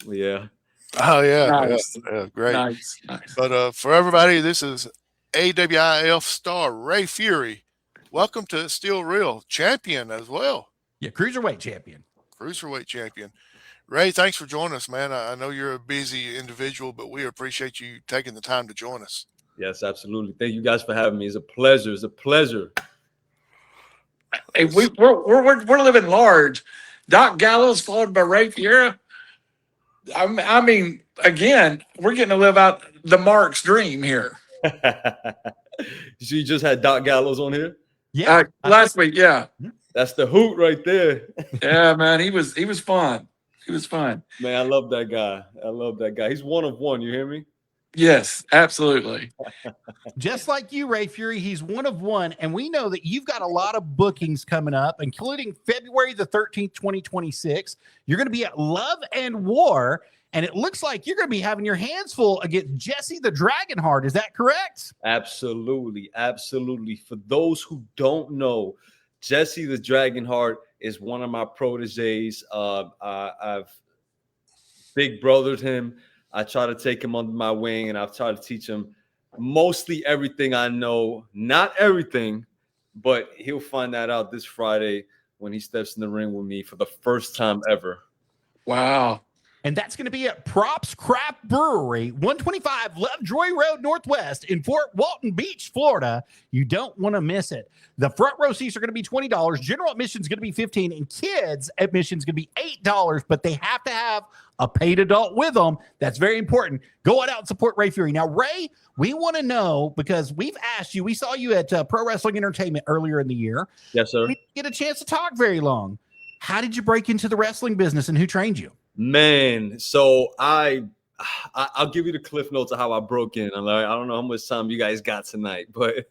Yeah. Oh, yeah. Nice. Yeah, great. Nice. But for everybody, this is AIWF star Ray Fury. Welcome to Still Real champion as well. Yeah, cruiserweight champion. Cruiserweight champion. Ray, thanks for joining us, man. I know you're a busy individual, but we appreciate you taking the time to join us. Yes, absolutely. Thank you guys for having me. It's a pleasure. It's a pleasure. Hey, we're living large. Doc Gallows followed by Ray Fiera. I mean, again, we're getting to live out the Mark's dream here. So you just had Doc Gallows on here? Yeah. Last week, yeah. That's the hoot right there. Yeah, man. He was fun. He was fun. Man, I love that guy. He's one of one. You hear me? Yes, absolutely. Just like you, Ray Fury, he's one of one. And we know that you've got a lot of bookings coming up, including February the 13th, 2026. You're going to be at Love and War. And it looks like you're going to be having your hands full against Jesse the Dragonheart. Is that correct? Absolutely. Absolutely. For those who don't know, Jesse the Dragonheart is one of my proteges. I've big brothered him. I try to take him under my wing, and I've tried to teach him mostly everything I know. Not everything, but he'll find that out this Friday when he steps in the ring with me for the first time ever. Wow. And that's going to be at Props Craft Brewery, 125 Lovejoy Road Northwest in Fort Walton Beach, Florida. You don't want to miss it. The front row seats are going to be $20. General admission is going to be $15, and kids admission is going to be $8. But they have to have a paid adult with them. That's very important. Go on out and support Ray Fury. Now, Ray, we want to know, because we've asked you. We saw you at Pro Wrestling Entertainment earlier in the year. Yes, sir. We didn't get a chance to talk very long. How did you break into the wrestling business, and who trained you? Man, so I'll give you the cliff notes of how I broke in. I don't know how much time you guys got tonight, but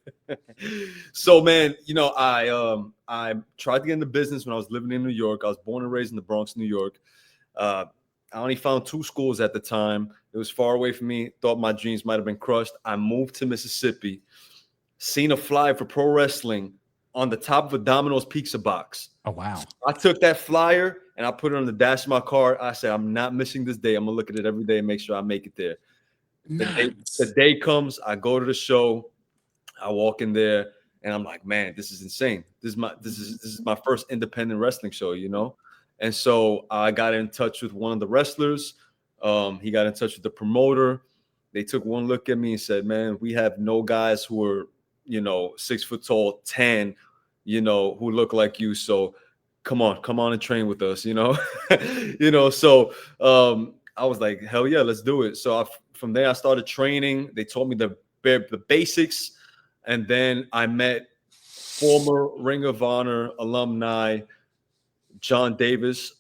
so man, you know, I tried to get into business when I was living in New York. I was born and raised in the Bronx, New York. I only found 2 schools at the time. It was far away from me. Thought my dreams might have been crushed. I moved to Mississippi, seen a flyer for pro wrestling on the top of a Domino's pizza box. Oh, wow. I took that flyer and I put it on the dash of my car. I said, I'm not missing this day. I'm going to look at it every day and make sure I make it there. Nice. The day comes, I go to the show. I walk in there and I'm like, man, this is insane. This is my first independent wrestling show, you know? And so I got in touch with one of the wrestlers. He got in touch with the promoter. They took one look at me and said, man, we have no guys who are, you know, 6 foot tall, 10, you know, who look like you. So come on and train with us, you know. You know, so I was like, hell yeah, let's do it. So from there I started training. They taught me the basics, and then I met former Ring of Honor alumni John Davis.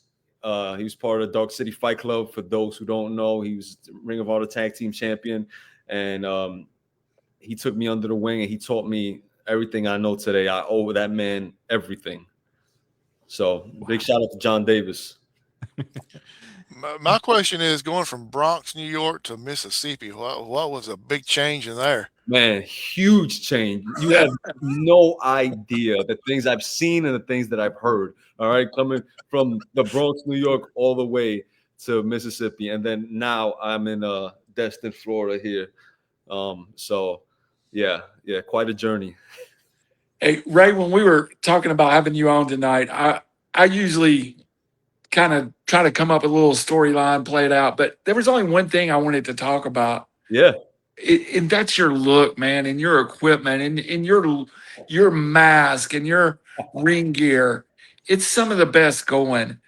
He was part of the Dark City Fight Club. For those who don't know, he was Ring of Honor tag team champion, and he took me under the wing and he taught me everything I know today. I owe that man everything. So big shout out to John Davis. My question is, going from Bronx, New York to Mississippi, what was a big change in there? Man, huge change. You have no idea the things I've seen and the things that I've heard. All right, coming from the Bronx, New York, all the way to Mississippi, and then now I'm in Destin, Florida here. So yeah, quite a journey. Hey, Ray, when we were talking about having you on tonight, I usually kind of try to come up with a little storyline, play it out, but there was only one thing I wanted to talk about. Yeah. And that's your look, man, and your equipment, and your mask and your ring gear. It's some of the best going.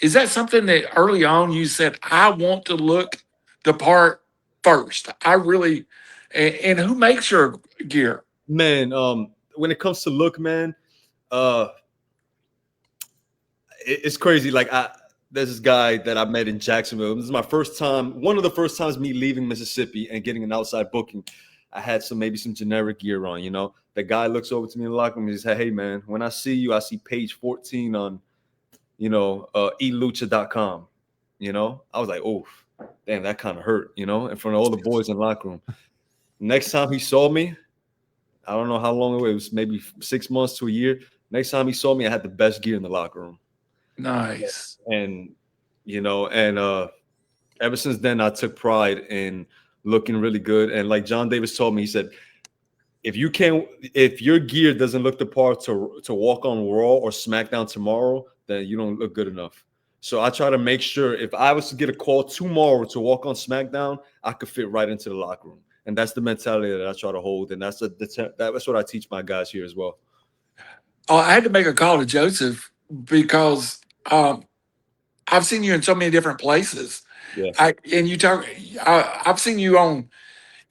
Is that something that early on you said, I want to look the part first? I really, and who makes your gear? Man, when it comes to look, man, it's crazy. Like there's this guy that I met in Jacksonville. This is my first time, one of the first times me leaving Mississippi and getting an outside booking. I had maybe some generic gear on, you know. The guy looks over to me in the locker room and he said, hey man, when I see you, I see page 14 on, you know, elucha.com. You know, I was like, oh, damn, that kind of hurt, you know, in front of all the boys in the locker room. Next time he saw me, I don't know how long it was, maybe 6 months to a year. Next time he saw me, I had the best gear in the locker room. Nice. And, you know, and ever since then, I took pride in looking really good. And like John Davis told me, he said, if your gear doesn't look the part to walk on Raw or SmackDown tomorrow, then you don't look good enough. So I try to make sure if I was to get a call tomorrow to walk on SmackDown, I could fit right into the locker room. And that's the mentality that I try to hold. And that's what I teach my guys here as well. Oh, I had to make a call to Joseph because I've seen you in so many different places. Yeah. I've seen you on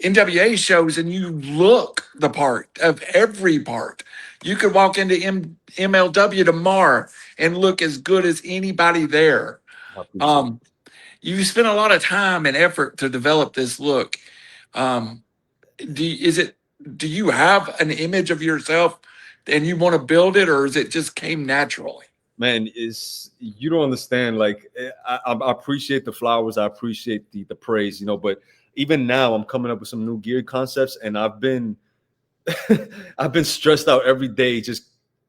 NWA shows and you look the part of every part. You could walk into MLW tomorrow and look as good as anybody there. You spent a lot of time and effort to develop this look. Do you have an image of yourself and you want to build it, or is it just came naturally? Man, you don't understand. Like, I appreciate the flowers, I appreciate the praise, but even now I'm coming up with some new gear concepts, and I've been I've been stressed out every day just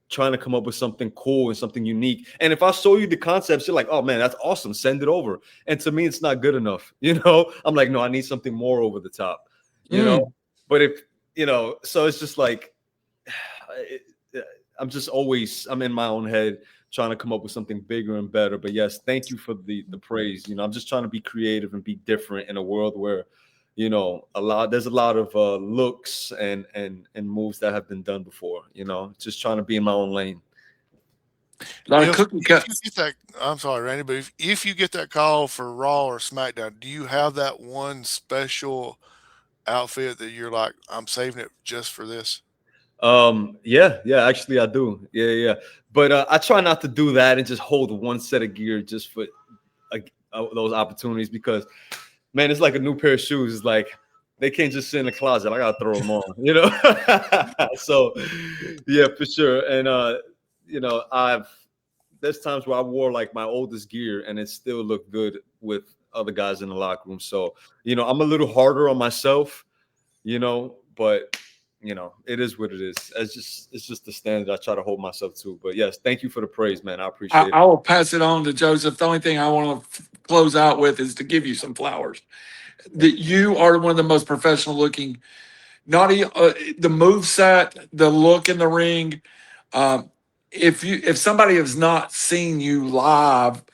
trying to come up with something cool and something unique. And if I show you the concepts, you're like, oh man, that's awesome, send it over. And to me, it's not good enough. I'm like, no, I need something more over the top. But if so it's just like I'm in my own head trying to come up with something bigger and better. But yes, thank you for the praise. I'm just trying to be creative and be different in a world where there's a lot of looks and moves that have been done before. Just trying to be in my own lane. I'm sorry, Randy, but if you get that call for Raw or SmackDown, do you have that one special outfit that you're like, I'm saving it just for this? Yeah, actually I do. Yeah. But I try not to do that and just hold one set of gear just for those opportunities, because man, it's like a new pair of shoes. It's like they can't just sit in the closet. I gotta throw them on, So yeah, for sure. And there's times where I wore like my oldest gear and it still looked good with other guys in the locker room. So I'm a little harder on myself, but it is what it is. It's just the standard I try to hold myself to. But yes, thank you for the praise, man. I appreciate it. I will pass it on to Joseph. The only thing I want to close out with is to give you some flowers. That you are one of the most professional looking, the move set, the look in the ring. If somebody has not seen you live,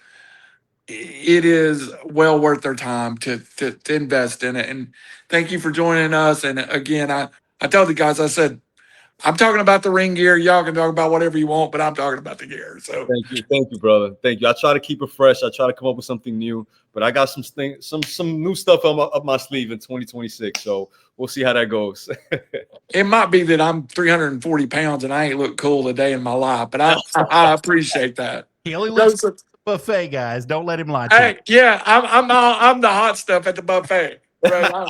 it is well worth their time to invest in it. And thank you for joining us. And again, I tell the guys, I said, I'm talking about the ring gear. Y'all can talk about whatever you want, but I'm talking about the gear. So thank you, brother. Thank you. I try to keep it fresh. I try to come up with something new, but I got some new stuff up my sleeve in 2026. So we'll see how that goes. It might be that I'm 340 pounds and I ain't look cool a day in my life, but I appreciate that. He only looks at the buffet, guys. Don't let him lie to you. Yeah, I'm the hot stuff at the buffet. Right?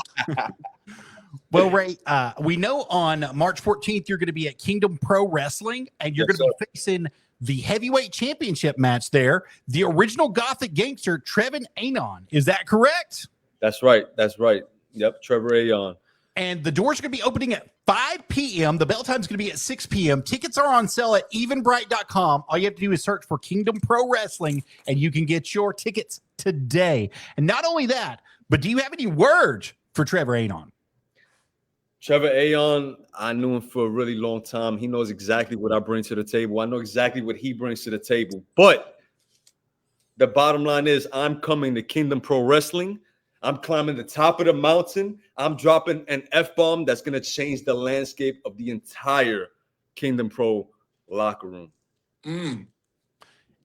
Well, Ray, we know on March 14th, you're going to be at Kingdom Pro Wrestling, and you're going to be facing the heavyweight championship match there, the original Gothic gangster, Trevin Anon. Is that correct? That's right. Yep, Trevor Anon. And the doors are going to be opening at 5 p.m. The bell time is going to be at 6 p.m. Tickets are on sale at evenbright.com. All you have to do is search for Kingdom Pro Wrestling, and you can get your tickets today. And not only that, but do you have any words for Trevor Anon? Trevor Anon, I knew him for a really long time. He knows exactly what I bring to the table. I know exactly what he brings to the table. But the bottom line is I'm coming to Kingdom Pro Wrestling. I'm climbing the top of the mountain. I'm dropping an F-bomb that's going to change the landscape of the entire Kingdom Pro locker room.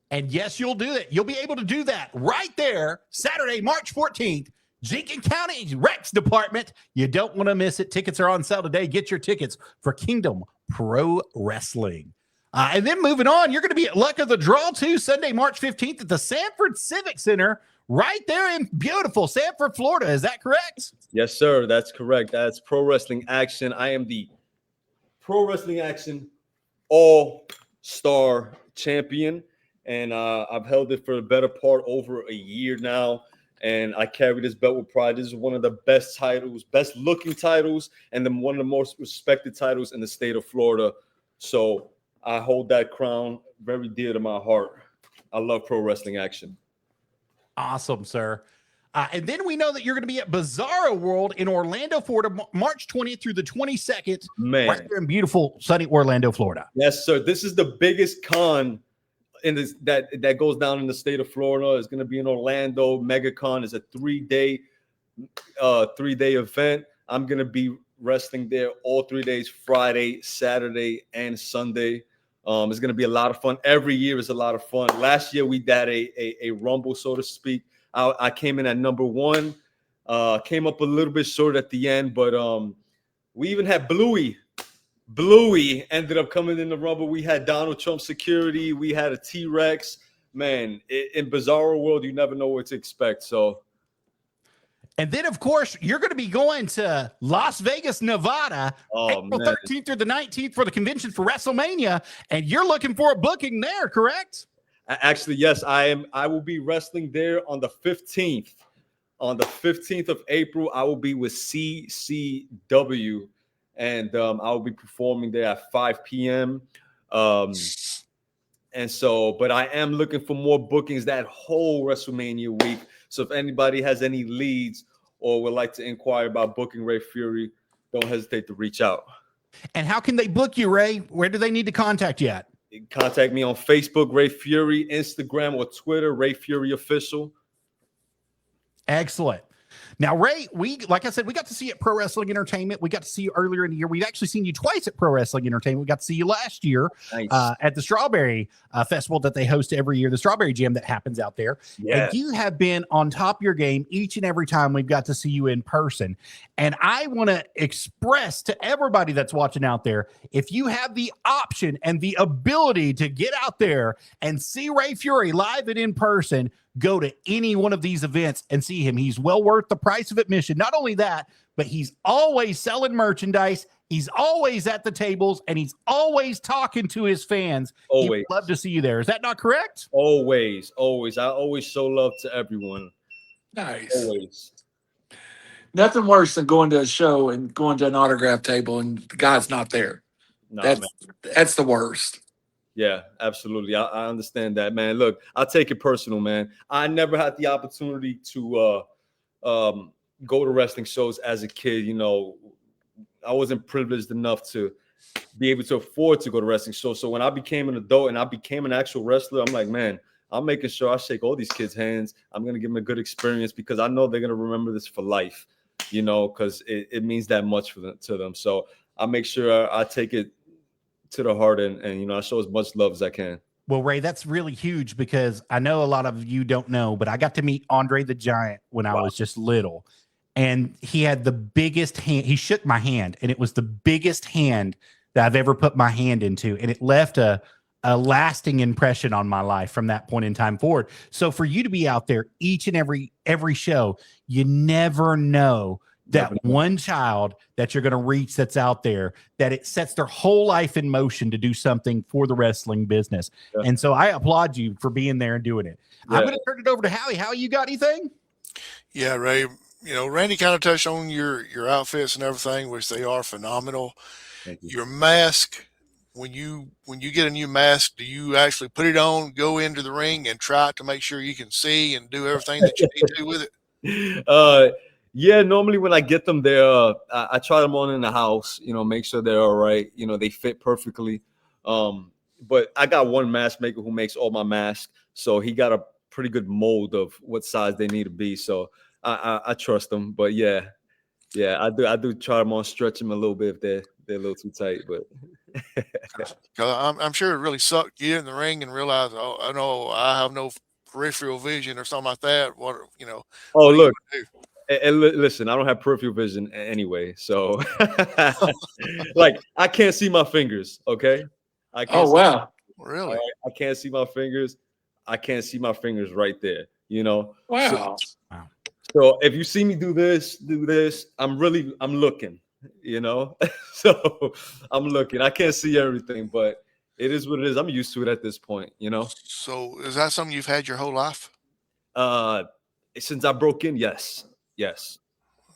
And yes, you'll do it. You'll be able to do that right there, Saturday, March 14th. Jenkins County Rex Department. You don't want to miss it. Tickets are on sale today. Get your tickets for Kingdom Pro Wrestling. And then moving on, you're going to be at Luck of the Draw too, Sunday, March 15th at the Sanford Civic Center right there in beautiful Sanford, Florida. Is that correct? Yes, sir. That's correct. That's Pro Wrestling Action. I am the Pro Wrestling Action All-Star Champion, and I've held it for the better part over a year now. And I carry this belt with pride. This is one of the best titles, best looking titles, and then one of the most respected titles in the state of Florida. So I hold that crown very dear to my heart. I love Pro Wrestling Action. Awesome, sir. And then we know that you're going to be at Bizarro World in Orlando, Florida, March 20th through the 22nd. Man. Right there in beautiful, sunny Orlando, Florida. Yes, sir. This is the biggest con in this that goes down in the state of Florida. It's going to be in Orlando. MegaCon is a 3-day event. I'm going to be wrestling there all 3 days, Friday, Saturday, and Sunday. It's going to be a lot of fun. Every year is a lot of fun. Last year we did a rumble, so to speak. I came in at number 1. Came up a little bit short at the end, but we even had Bluey ended up coming in the rumble. We had Donald Trump security. We had a T-Rex. Man, in Bizarro World, you never know what to expect. So, And then, of course, you're going to be going to Las Vegas, Nevada, April 13th through the 19th for the convention for WrestleMania. And you're looking for a booking there, correct? Actually, yes, I am. I will be wrestling there on the 15th. On the 15th of April, I will be with CCW, and I will be performing there at 5 p.m. And so, but I am looking for more bookings that whole WrestleMania week. So if anybody has any leads or would like to inquire about booking Ray Fury, don't hesitate to reach out. And how can they book you, Ray? Where do they need to contact you at? You can contact me on Facebook, Ray Fury, Instagram or Twitter, Ray Fury Official. Excellent. Now, Ray, like I said, we got to see you at Pro Wrestling Entertainment. We got to see you earlier in the year. We've actually seen you twice at Pro Wrestling Entertainment. We got to see you last year at the Strawberry Festival that they host every year, the Strawberry Jam that happens out there. Yeah. And you have been on top of your game each and every time we've got to see you in person. And I want to express to everybody that's watching out there, if you have the option and the ability to get out there and see Ray Fury live and in person, go to any one of these events and see him. He's well worth the price of admission. Not only that, but he's always selling merchandise. He's always at the tables, and he's always talking to his fans. Always. He would love to see you there. Is that not correct? Always. I always show love to everyone. Nice. Always. Nothing worse than going to a show and going to an autograph table and the guy's not there. No, that's the worst. Yeah, absolutely. I understand that, man. Look, I'll take it personal, man. I never had the opportunity to go to wrestling shows as a kid. You know, I wasn't privileged enough to be able to afford to go to wrestling shows. So when I became an adult and I became an actual wrestler, I'm like, man, I'm making sure I shake all these kids' hands. I'm going to give them a good experience because I know they're going to remember this for life, you know, because it means that much to them. So I make sure I take it to the heart and you know, I show as much love as I can. Well, Ray, that's really huge because I know a lot of you don't know, but I got to meet Andre the Giant when I was just little, and he had the biggest hand. He shook my hand, and it was the biggest hand that I've ever put my hand into, and it left a lasting impression on my life from that point in time forward. So for you to be out there each and every show, you never know that one child that you're going to reach that's out there, that it sets their whole life in motion to do something for the wrestling business. Yeah. And so I applaud you for being there and doing it. Yeah. I'm going to turn it over to Howie. Howie, you got anything? Yeah, Ray, you know, Randy kind of touched on your outfits and everything, which they are phenomenal. Thank you. Your mask, when you get a new mask, do you actually put it on, go into the ring and try it to make sure you can see and do everything that you need to with it? Yeah, normally when I get them there, I try them on in the house, you know, make sure they're all right. You know, they fit perfectly. But I got one mask maker who makes all my masks. So he got a pretty good mold of what size they need to be. So I trust them. But yeah, I do try them on, stretch them a little bit if they're a little too tight. But I'm sure it really sucked. You get in the ring and realize, oh, I know I have no peripheral vision or something like that. What, you know? Oh, look. And listen, I don't have peripheral vision anyway, so like I can't see my fingers. Okay, I can't. Oh wow, really? I can't see my fingers. I can't see my fingers right there. You know. Wow. So if you see me do this, I'm looking. You know, so I'm looking. I can't see everything, but it is what it is. I'm used to it at this point. You know. So is that something you've had your whole life? Since I broke in, yes. Yes.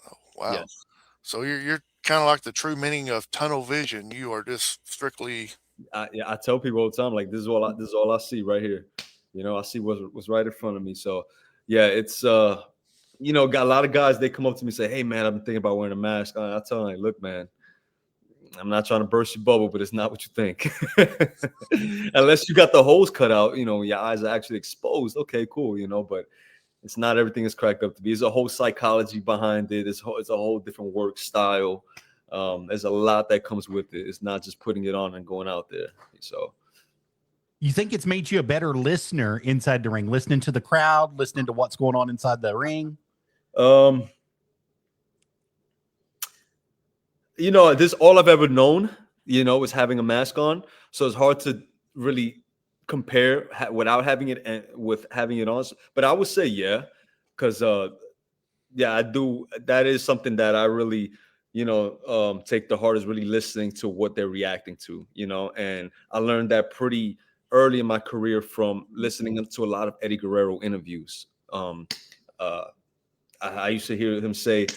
Oh, wow. Yes. So you're kind of like the true meaning of tunnel vision. You are just strictly. I tell people all the time, like this is all I see right here. You know, I see what's right in front of me. So yeah, it's you know, got a lot of guys. They come up to me and say, "Hey man, I've been thinking about wearing a mask." I tell them, like, "Look, man, I'm not trying to burst your bubble, but it's not what you think. Unless you got the holes cut out, you know, your eyes are actually exposed. Okay, cool, you know, but." It's not everything is cracked up to be. There's a whole psychology behind it. It's a whole different work style. There's a lot that comes with it. It's not just putting it on and going out there. So, you think it's made you a better listener inside the ring, listening to the crowd, listening to what's going on inside the ring? You know, this is all I've ever known. You know, is having a mask on. So it's hard to really compare without having it and with having it on, but I would say yeah, because I do. That is something that I really, take to heart, is really listening to what they're reacting to, and I learned that pretty early in my career from listening to a lot of Eddie Guerrero interviews. I used to hear him say,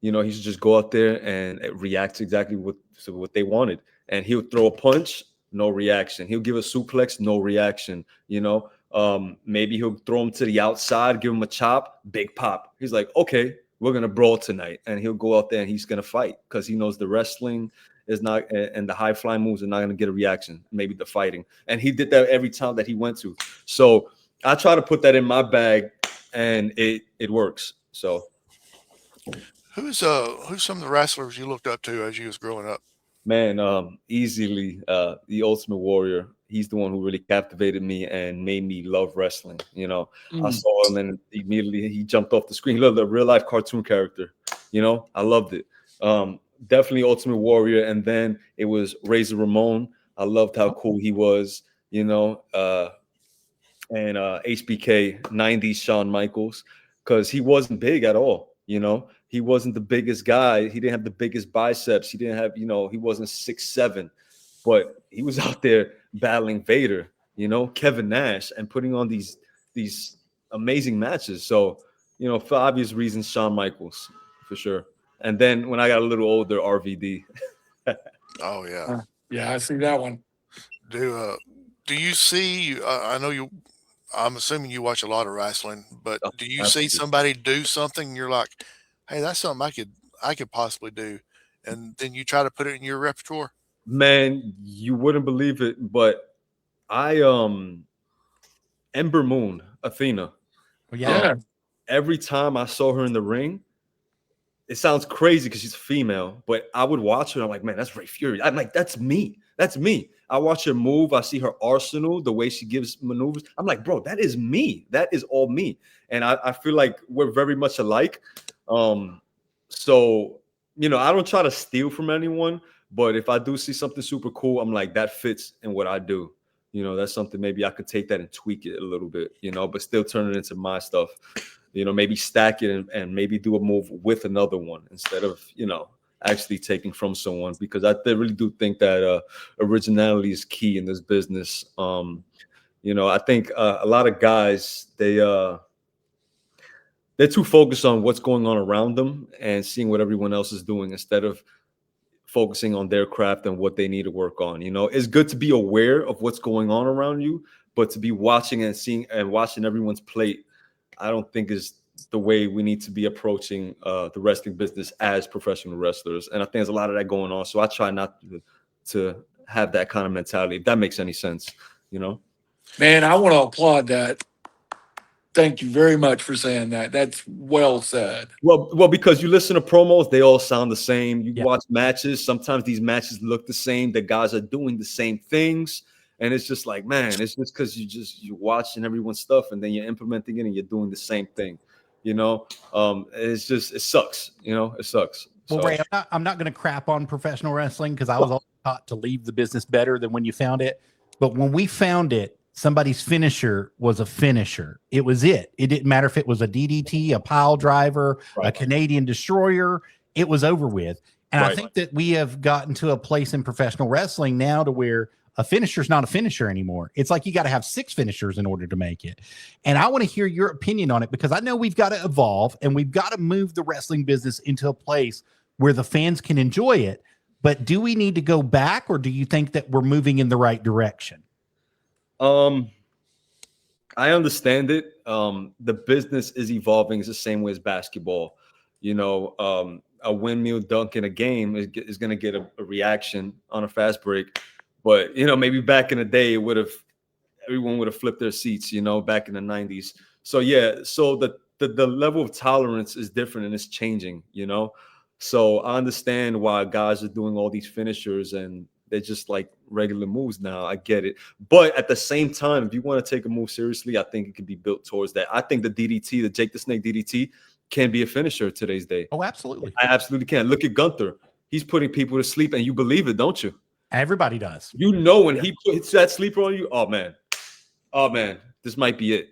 he should just go out there and react to exactly what they wanted. And he'll throw a punch, no reaction. He'll give a suplex, no reaction. Maybe he'll throw him to the outside, give him a chop, big pop. He's like, okay, we're going to brawl tonight. And he'll go out there and he's going to fight because he knows the wrestling is not, and the high flying moves are not going to get a reaction, maybe the fighting. And he did that every time that he went to. So I try to put that in my bag, and it works. So who's some of the wrestlers you looked up to as you was growing up? Man, easily the Ultimate Warrior. He's the one who really captivated me and made me love wrestling. I saw him and immediately he jumped off the screen. He loved a real life cartoon character. I loved it. Definitely Ultimate Warrior. And then it was Razor Ramon. I loved how cool he was, and HBK, 90s Shawn Michaels, because he wasn't big at all. He wasn't the biggest guy. He didn't have the biggest biceps. He didn't have, he wasn't 6'7", but he was out there battling Vader, Kevin Nash, and putting on these amazing matches. So, for obvious reasons, Shawn Michaels, for sure. And then when I got a little older, RVD. Oh yeah. Yeah, I see that one. Do you see, I'm assuming you watch a lot of wrestling, but do you see somebody do something you're like, hey, that's something I could possibly do, and then you try to put it in your repertoire? Man, you wouldn't believe it, but I Ember Moon, Athena. Yeah. Every time I saw her in the ring, it sounds crazy because she's a female, but I would watch her and I'm like, man, that's Ray Fury. I'm like, that's me. That's me. I watch her move. I see her arsenal, the way she gives maneuvers. I'm like, bro, that is me. That is all me. And I feel like we're very much alike. So, I don't try to steal from anyone, but if I do see something super cool, I'm like, that fits in what I do. That's something maybe I could take that and tweak it a little bit, but still turn it into my stuff. Maybe stack it and maybe do a move with another one instead of, actually taking from someone, because I really do think that originality is key in this business. I think a lot of guys, they're too focused on what's going on around them and seeing what everyone else is doing instead of focusing on their craft and what they need to work on. It's good to be aware of what's going on around you, but to be watching and seeing and watching everyone's plate, I don't think is the way we need to be approaching the wrestling business as professional wrestlers. And I think there's a lot of that going on. So I try not to have that kind of mentality, if that makes any sense, Man, I want to applaud that. Thank you very much for saying that. That's well said. Well, because you listen to promos, they all sound the same. You watch matches. Sometimes these matches look the same. The guys are doing the same things. And it's just like, man, it's just because you're watching everyone's stuff and then you're implementing it and you're doing the same thing. It's just, it sucks. It sucks. Well, Ray, I'm not going to crap on professional wrestling because I was always taught to leave the business better than when you found it. But when we found it, somebody's finisher was a finisher. It was it. It didn't matter if it was a DDT, a pile driver, a Canadian destroyer. It was over with. And I think that we have gotten to a place in professional wrestling now to where a finisher is not a finisher anymore. It's like you got to have 6 finishers in order to make it. And I want to hear your opinion on it, because I know we've got to evolve and we've got to move the wrestling business into a place where the fans can enjoy it. But do we need to go back, or do you think that we're moving in the right direction? I understand it. The business is evolving. It's the same way as basketball. A windmill dunk in a game is going to get a reaction on a fast break. But, maybe back in the day, everyone would have flipped their seats, back in the 90s. So, yeah, so the level of tolerance is different and it's changing, So I understand why guys are doing all these finishers and they're just like regular moves now. I get it. But at the same time, if you want to take a move seriously, I think it can be built towards that. I think the DDT, the Jake the Snake DDT, can be a finisher today's day. Oh, absolutely. I absolutely can. Look at Gunther. He's putting people to sleep, and you believe it, don't you? Everybody does. When he puts that sleeper on you, oh man, this might be it.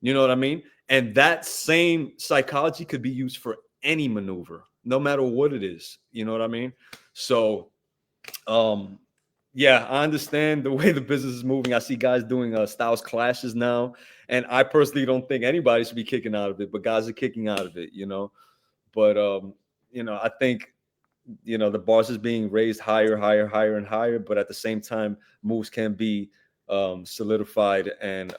You know what I mean? And that same psychology could be used for any maneuver, no matter what it is. You know what I mean? So, yeah, I understand the way the business is moving. I see guys doing styles clashes now, and I personally don't think anybody should be kicking out of it, but guys are kicking out of it, you know. But I think the bars is being raised higher, higher, higher, and higher. But at the same time, moves can be solidified and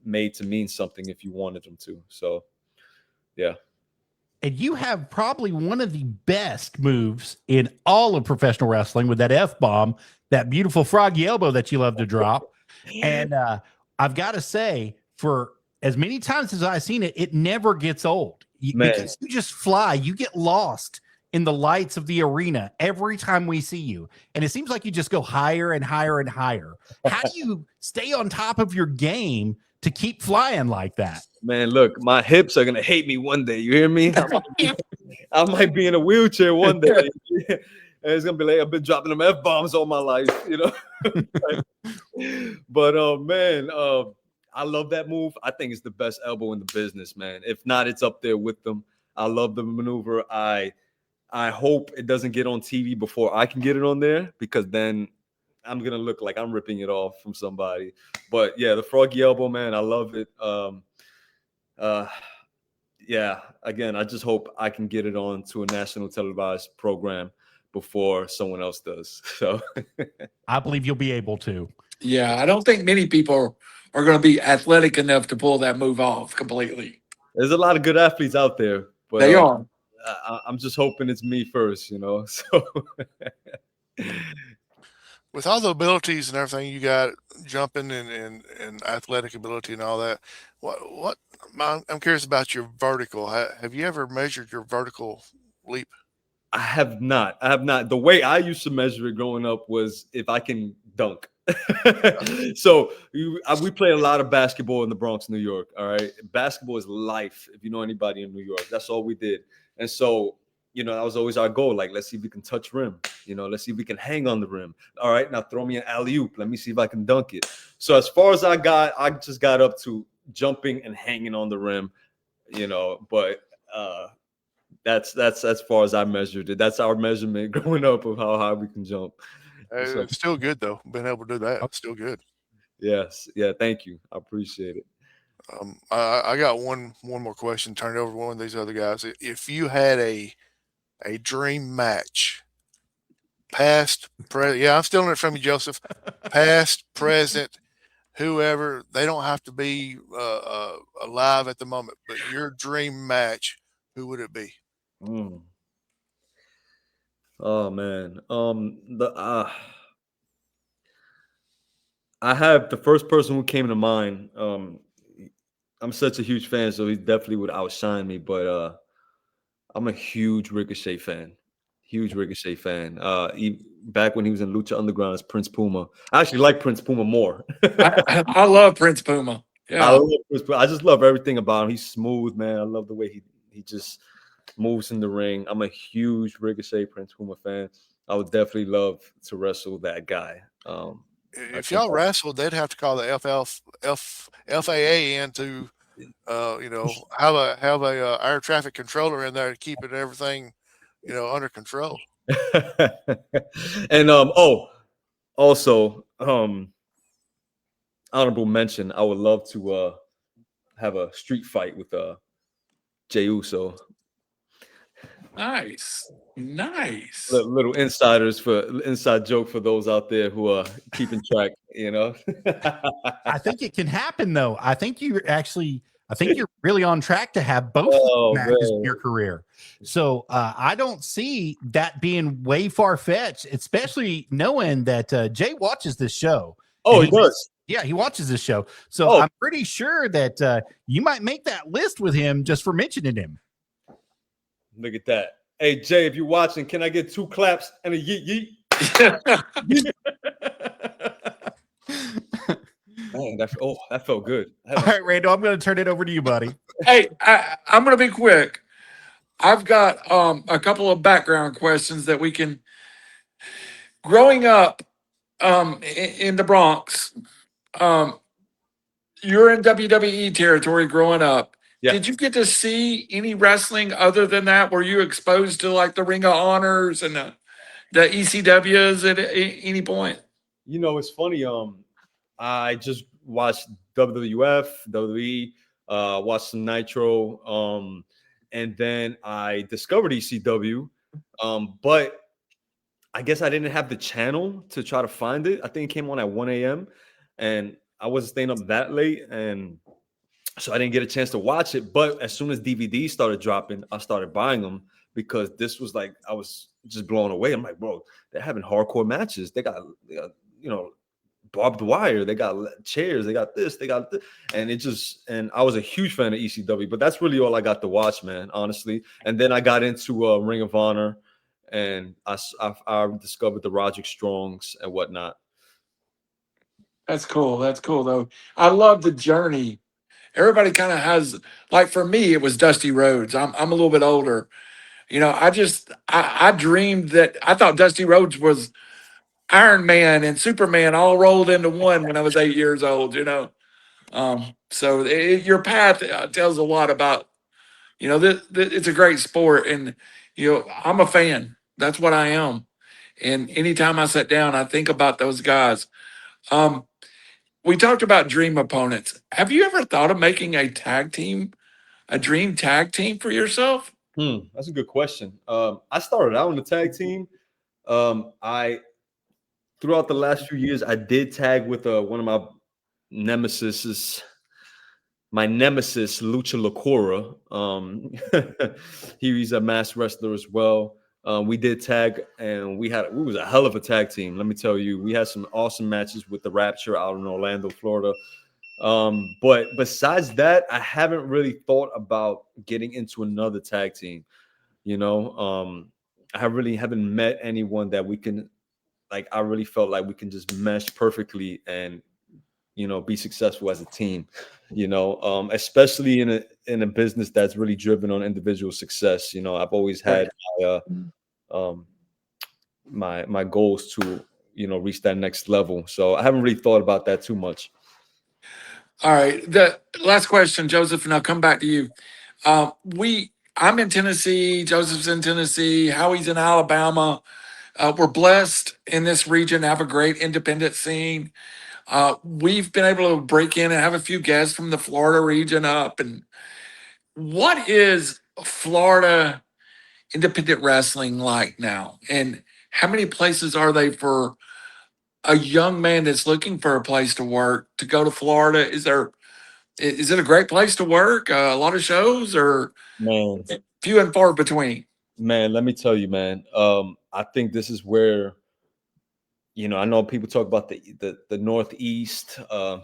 made to mean something if you wanted them to. So, yeah. And you have probably one of the best moves in all of professional wrestling with that F-bomb, that beautiful froggy elbow that you love to drop. And I've got to say, for as many times as I've seen it, it never gets old. Because you just fly. You get lost in the lights of the arena every time we see you. And it seems like you just go higher and higher and higher. How do you stay on top of your game to keep flying like that? Man, look, my hips are gonna hate me one day. You hear me? I might be in a wheelchair one day. And it's gonna be like, I've been dropping them F-bombs all my life, you know. But man, I love that move. I think it's the best elbow in the business, man. If not, it's up there with them. I love the maneuver. I hope it doesn't get on TV before I can get it on there, because then I'm gonna look like I'm ripping it off from somebody. But yeah, the froggy elbow, man, I love it. Yeah, again, I just hope I can get it on to a national televised program before someone else does. So I believe you'll be able to. Yeah, I don't think many people are going to be athletic enough to pull that move off completely. there's a lot of good athletes out there, but They are. I'm just hoping it's me first, you know. So With all the abilities and everything you got, jumping and athletic ability and all that, what I'm curious about your vertical. Have you ever measured your vertical leap? I have not. The way I used to measure it growing up was if I can dunk. So we play a lot of basketball in the Bronx, New York. All right. Basketball is life. If you know anybody in New York, that's all we did. And so, that was always our goal. Like, let's see if we can touch rim. Let's see if we can hang on the rim. All right. Now throw me an alley-oop. Let me see if I can dunk it. So as far as I just got up to jumping and hanging on the rim, but that's as far as I measured it. That's our measurement growing up of how high we can jump. So, It's still good though. Being able to do that, it's still good. yes, yeah, thank you. I appreciate it. I got one more question. Turn it over to one of these other guys. If you had a dream match, past, present, yeah, I'm stealing it from you, Joseph. Past, present, whoever, they don't have to be alive at the moment, but your dream match, who would it be? Oh man, I have the first person who came to mind. I'm such a huge fan, so he definitely would outshine me. But I'm a huge Ricochet fan. Huge Ricochet fan. Back when he was in Lucha Underground as Prince Puma, I actually like Prince Puma more. I love Prince Puma. Yeah, I love Prince Puma. I just love everything about him. He's smooth, man. I love the way he just moves in the ring. I'm a huge Ricochet Prince Puma fan. I would definitely love to wrestle that guy. If y'all wrestled, they'd have to call the FAA in to, have a air traffic controller in there to keep everything, under control. And also honorable mention. I would love to have a street fight with Jey Uso. nice. Little inside joke for those out there who are keeping track. I think it can happen though. I think you're really on track to have both matches in your career. So I don't see that being way far fetched, especially knowing that Jay watches this show. Oh, he does. Yeah, he watches this show. So I'm pretty sure that you might make that list with him just for mentioning him. Look at that. Hey, Jay, if you're watching, can I get 2 claps and a yeet yeet? Man, that felt good. All right, Randall, I'm going to turn it over to you, buddy. Hey, I'm going to be quick. I've got a couple of background questions that we can. Growing up in the Bronx, you're in WWE territory growing up. Yeah. Did you get to see any wrestling other than that? Were you exposed to like the Ring of Honors and the ECWs at any point? You know, it's funny. I just watched WWF, WWE, watched some Nitro, and then I discovered ECW. But I guess I didn't have the channel to try to find it. I think it came on at 1 a.m. and I wasn't staying up that late, and so I didn't get a chance to watch it. But as soon as DVDs started dropping, I started buying them because this was like I was just blown away. I'm like, bro, they're having hardcore matches. They got you know, barbed wire. They got chairs. They got this. They got this. And it just, and I was a huge fan of ECW. But that's really all I got to watch, man, honestly. And then I got into Ring of Honor, and I discovered the Roderick Strongs and whatnot. That's cool. That's cool, though. I love the journey. Everybody kind of has, like for me, it was Dusty Rhodes. I'm a little bit older. You know, I dreamed that I thought Dusty Rhodes was Iron Man and Superman all rolled into one when I was 8 years old, you know. So your path tells a lot about, you know, it's a great sport, and you know, I'm a fan. That's what I am. And anytime I sit down, I think about those guys. We talked about dream opponents. Have you ever thought of making a tag team, a dream tag team for yourself? That's a good question. I started out in the tag team. I throughout the last few years, I did tag with one of my nemesis, Lucha Lacora. He's a mass wrestler as well. We did tag, and we was a hell of a tag team. Let me tell you, we had some awesome matches with the Rapture out in Orlando, Florida. But besides that, I haven't really thought about getting into another tag team. You know, I really haven't met anyone that we can, like, I really felt like we can just mesh perfectly and, you know, be successful as a team, you know, especially in a business that's really driven on individual success. You know, I've always had my goals to, you know, reach that next level. So I haven't really thought about that too much. All right. The last question, Joseph, and I'll come back to you. I'm in Tennessee. Joseph's in Tennessee. Howie's in Alabama. We're blessed in this region to have a great independent scene. We've been able to break in and have a few guests from the Florida region up. And what is Florida independent wrestling like now? And how many places are they for a young man that's looking for a place to work to go to Florida? Is it a great place to work? A lot of shows, or Man, few and far between? Man, let me tell you, man. I think this is where, you know, I know people talk about the Northeast,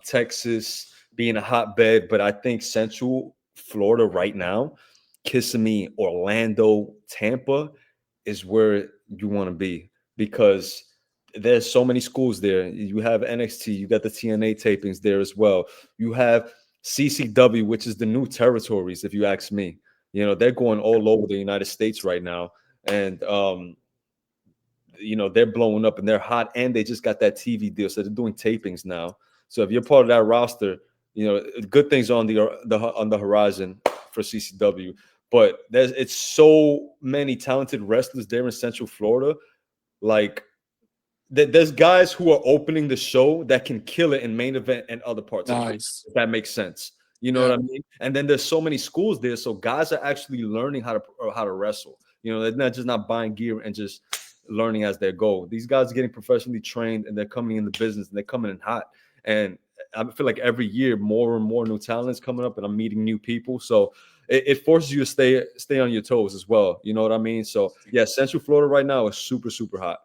Texas being a hotbed, but I think Central Florida right now, Kissimmee, Orlando, Tampa is where you want to be, because there's so many schools there. You have NXT, you got the TNA tapings there as well. You have CCW, which is the new territories, if you ask me. You know, they're going all over the United States right now. And you know, they're blowing up and they're hot, and they just got that TV deal, so they're doing tapings now. So if you're part of that roster, you know, good things on the horizon for CCW. But it's so many talented wrestlers there in Central Florida. Like, there's guys who are opening the show that can kill it in main event and other parts. Nice. If that makes sense. You know what I mean? And then there's so many schools there, so guys are actually learning how to wrestle. You know, they're not buying gear and just learning as they go. These guys are getting professionally trained, and they're coming in the business, and they're coming in hot. And I feel like every year more and more new talents coming up, and I'm meeting new people. So it forces you to stay on your toes as well. You know what I mean? So yeah, Central Florida right now is super, super hot.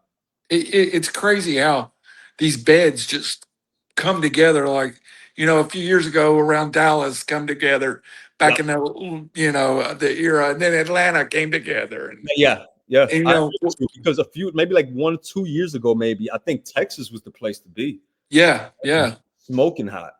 It's crazy how these beds just come together. Like, you know, a few years ago around Dallas come together back in the, you know, the era, and then Atlanta came together. And, yeah. and, you know, because maybe like 1 or 2 years ago, maybe I think Texas was the place to be. Yeah. Smoking hot.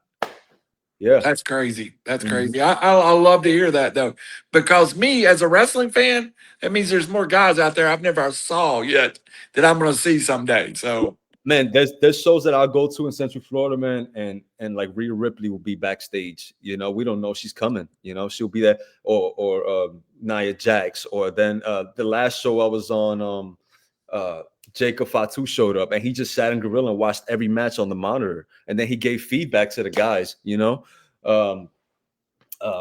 Yeah. That's crazy. That's crazy. I love to hear that, though, because me as a wrestling fan, that means there's more guys out there I've never saw yet that I'm going to see someday. So man, there's shows that I'll go to in Central Florida, man, and like Rhea Ripley will be backstage. You know, we don't know she's coming. You know, she'll be there, or Nia Jax, or then the last show I was on, Jacob Fatu showed up, and he just sat in Gorilla and watched every match on the monitor, and then he gave feedback to the guys. You know,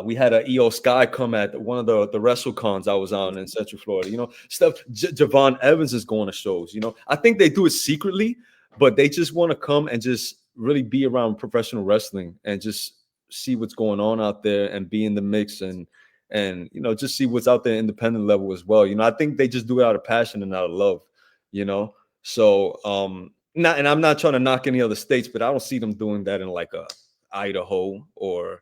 we had a EO Sky come at one of the WrestleCons I was on in Central Florida. You know, stuff. Javon Evans is going to shows. You know, I think they do it secretly, but they just want to come and just really be around professional wrestling and just see what's going on out there and be in the mix and you know, just see what's out there independent level as well. You know, I think they just do it out of passion and out of love. You know, so not, and I'm not trying to knock any other states, but I don't see them doing that in like a Idaho or,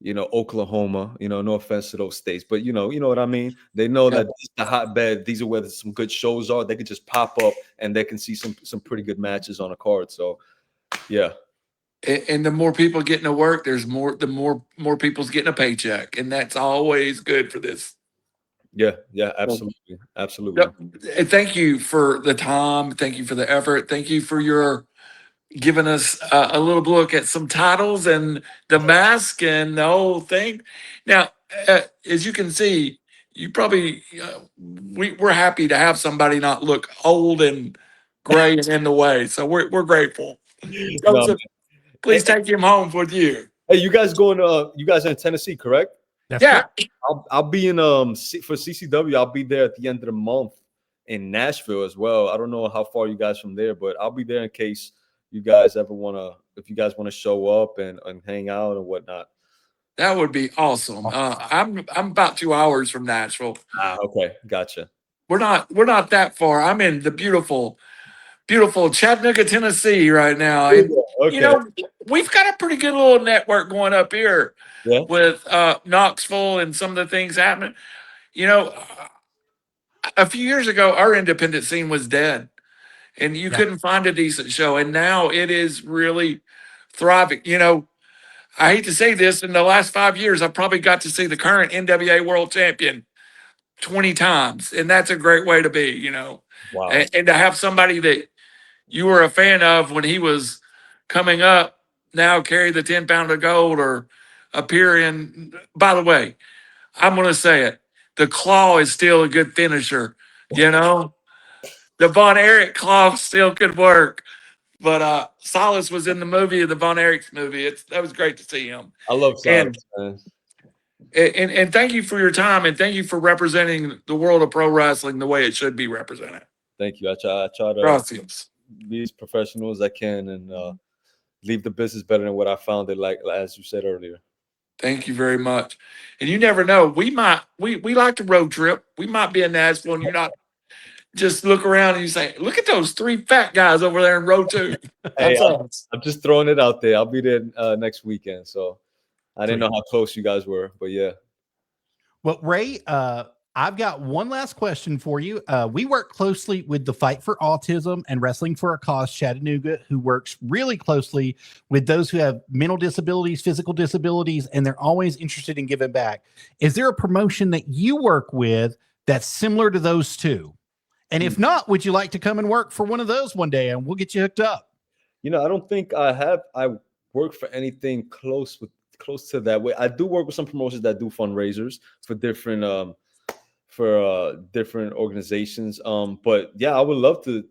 you know, Oklahoma. You know, no offense to those states, but you know what I mean. They know that this is the hotbed. These are where some good shows are. They could just pop up and they can see some pretty good matches on a card. So, yeah. And the more people getting to work, the more people's getting a paycheck, and that's always good for this. Yeah, absolutely. And thank you for the time. Thank you for the effort. Thank you for your giving us a little look at some titles and the mask and the whole thing. Now, as you can see, you probably we're happy to have somebody not look old and gray and in the way. So we're grateful. Joseph, please take him home with you. Hey, you guys you guys are in Tennessee, correct? That's Yeah. correct. I'll be in for CCW. I'll be there at the end of the month in Nashville as well. I don't know how far you guys from there, but I'll be there in case you guys ever if you guys want to show up and hang out or whatnot. That would be awesome. I'm about 2 hours from Nashville. Okay, gotcha. We're not that far. I'm in the beautiful Chattanooga, Tennessee right now. And Okay. you know, we've got a pretty good little network going up here with Knoxville and some of the things happening. You know, a few years ago, our independent scene was dead, and you couldn't find a decent show. And now it is really thriving. You know, I hate to say this, in the last 5 years, I've probably got to see the current NWA World Champion 20 times, and that's a great way to be. You know, Wow. and to have somebody that you were a fan of when he was coming up now carry the 10 pound of gold or appear in. By the way, I'm going to say it. The Claw is still a good finisher. You know, the Von Erich Claw still could work. But Silas was in the movie, the Von Erich's movie. That was great to see him. I love Silas, man. And thank you for your time, and thank you for representing the world of pro wrestling the way it should be represented. Thank you. I try to Gracias. be as professional as I can and leave the business better than what I found it, like as you said earlier. Thank you very much. And you never know. We like to road trip. We might be in Nashville, and you're not just look around and you say, look at those 3 fat guys over there in row 2. Hey, I'm just throwing it out there. I'll be there next weekend. So I didn't know how close you guys were, but yeah. Well, Ray, I've got one last question for you. We work closely with the Fight for Autism and Wrestling for a Cause Chattanooga, who works really closely with those who have mental disabilities, physical disabilities, and they're always interested in giving back. Is there a promotion that you work with that's similar to those two? And if not, would you like to come and work for one of those one day and we'll get you hooked up? You know, I don't think I work for anything close to that way. I do work with some promotions that do fundraisers for different organizations. But yeah, I would love to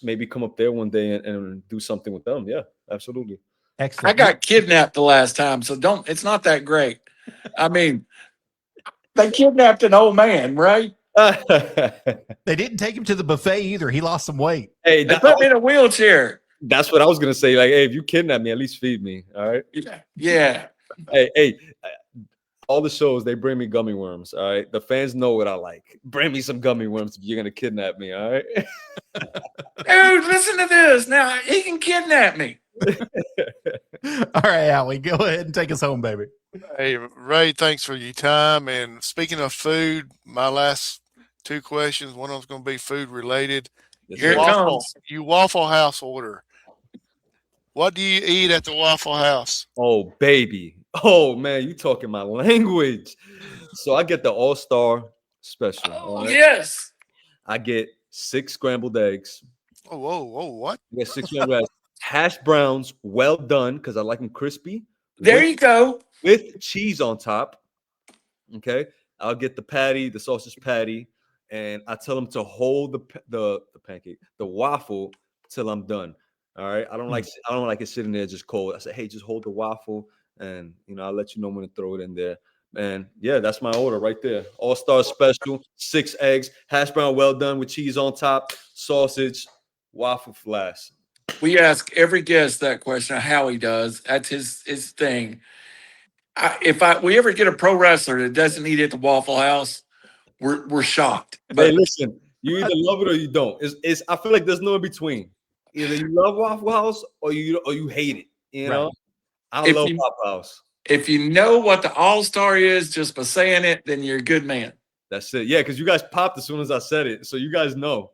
maybe come up there one day and do something with them. Yeah, absolutely. Excellent. I got kidnapped the last time, so it's not that great. I mean, they kidnapped an old man, right? They didn't take him to the buffet either. He lost some weight. Hey, They put me in a wheelchair. That's what I was gonna say. Like, hey, if you kidnap me, at least feed me. All right. Yeah. Hey, all the shows they bring me gummy worms. All right. The fans know what I like. Bring me some gummy worms if you're gonna kidnap me. All right. Dude, listen to this. Now he can kidnap me. All right, Howie, go ahead and take us home, baby. Hey, Ray, thanks for your time. And speaking of food, my last 2 questions. One of them's going to be food related. Here it comes. You Waffle House order. What do you eat at the Waffle House? Oh, baby. Oh, man, you talking my language. So I get the All-Star special. Oh, yes. I get 6 scrambled eggs, Oh, whoa, whoa, what? I get 600 hash browns, well done, because I like them crispy. There you go. With cheese on top. Okay, I'll get the patty, the sausage patty, and I tell them to hold the pancake, the waffle, till I'm done. All right, I don't like it sitting there just cold. I say, hey, just hold the waffle, and I'll let you know when to throw it in there. And yeah, that's my order right there. All-star special, 6 eggs, hash brown well done with cheese on top, sausage, waffle flash. We ask every guest that question. How he does. That's his thing. If we ever get a pro wrestler that doesn't eat at the Waffle House, we're shocked. But Hey, listen, you either love it or you don't. It's I feel like there's no in between. Either you love Waffle House or you hate it. Right. I love Waffle House. If you know what the all-star is just by saying it, then you're a good man. That's it. Yeah, because you guys popped as soon as I said it, so you guys know.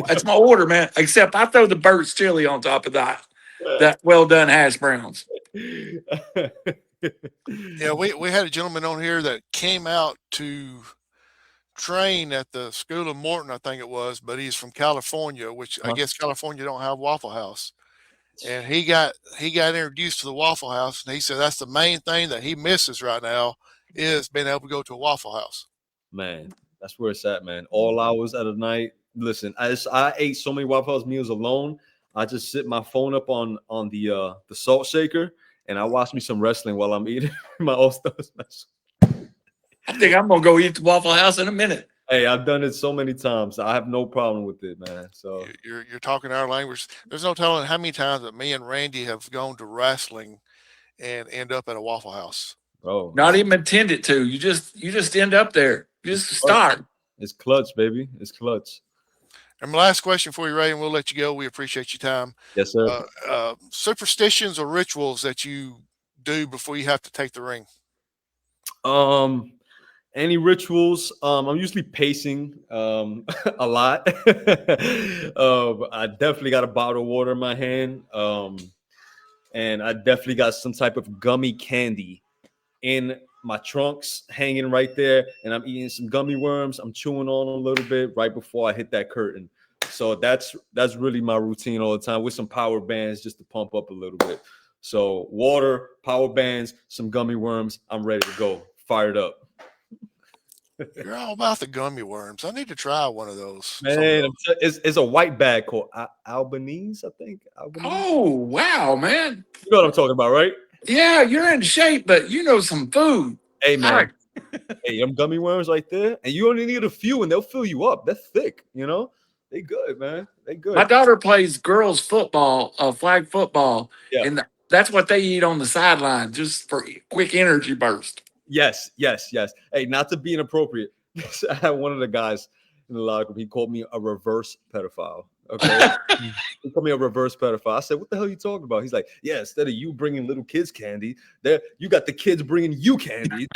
That's my order, man. Except I throw the Burt's chili on top of that well done hash browns. Yeah, we had a gentleman on here that came out to train at the School of Morton, I think it was, but he's from California, which I guess California don't have Waffle House. And he got introduced to the Waffle House, and he said that's the main thing that he misses right now is being able to go to a Waffle House. Man, that's where it's at, man. All hours of the night. Listen, I ate so many Waffle House meals alone. I just sit my phone up on the salt shaker, and I watch me some wrestling while I'm eating my all-star special. I think I'm gonna go eat the Waffle House in a minute. Hey, I've done it so many times. I have no problem with it, man. So you're talking our language. There's no telling how many times that me and Randy have gone to wrestling and end up at a Waffle House. Oh, not even intended to. You just end up there. You just start. It's clutch, baby. It's clutch. And my last question for you, Ray, and we'll let you go. We appreciate your time. Yes, sir. Superstitions or rituals that you do before you have to take the ring? Any rituals? I'm usually pacing a lot. I definitely got a bottle of water in my hand. And I definitely got some type of gummy candy in my trunks hanging right there. And I'm eating some gummy worms. I'm chewing on a little bit right before I hit that curtain. So that's really my routine all the time, with some power bands just to pump up a little bit. So water, power bands, some gummy worms. I'm ready to go. Fired up. You're all about the gummy worms. I need to try one of those. Man, it's a white bag called Albanese, I think. Albanese. Oh, wow, man. You know what I'm talking about, right? Yeah, you're in shape, but you know some food. Hey, man. Hey, them gummy worms right there. And you only need a few and they'll fill you up. They're thick, They good, man. They good. My daughter plays girls football, flag football. Yeah. And that's what they eat on the sideline, just for quick energy burst. Yes. Hey, not to be inappropriate. I had one of the guys in the locker room. He called me a reverse pedophile. Okay. He called me a reverse pedophile. I said, what the hell are you talking about? He's like, yeah, instead of you bringing little kids candy, you got the kids bringing you candy.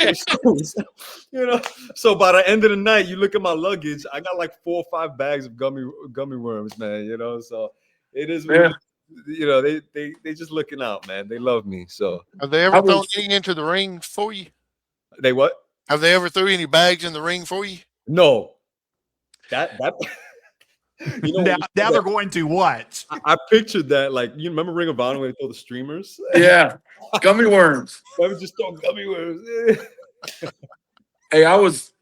So by the end of the night, you look at my luggage, I got like 4 or 5 bags of gummy worms, man. So it is, they just looking out, man. They love me. So have they ever thrown anything into the ring for you? They what? Have they ever threw any bags in the ring for you? No. That now they're going to what? I pictured that, like, you remember Ring of Honor when they throw the streamers? Yeah, gummy worms. I would just throw gummy worms. Hey, I was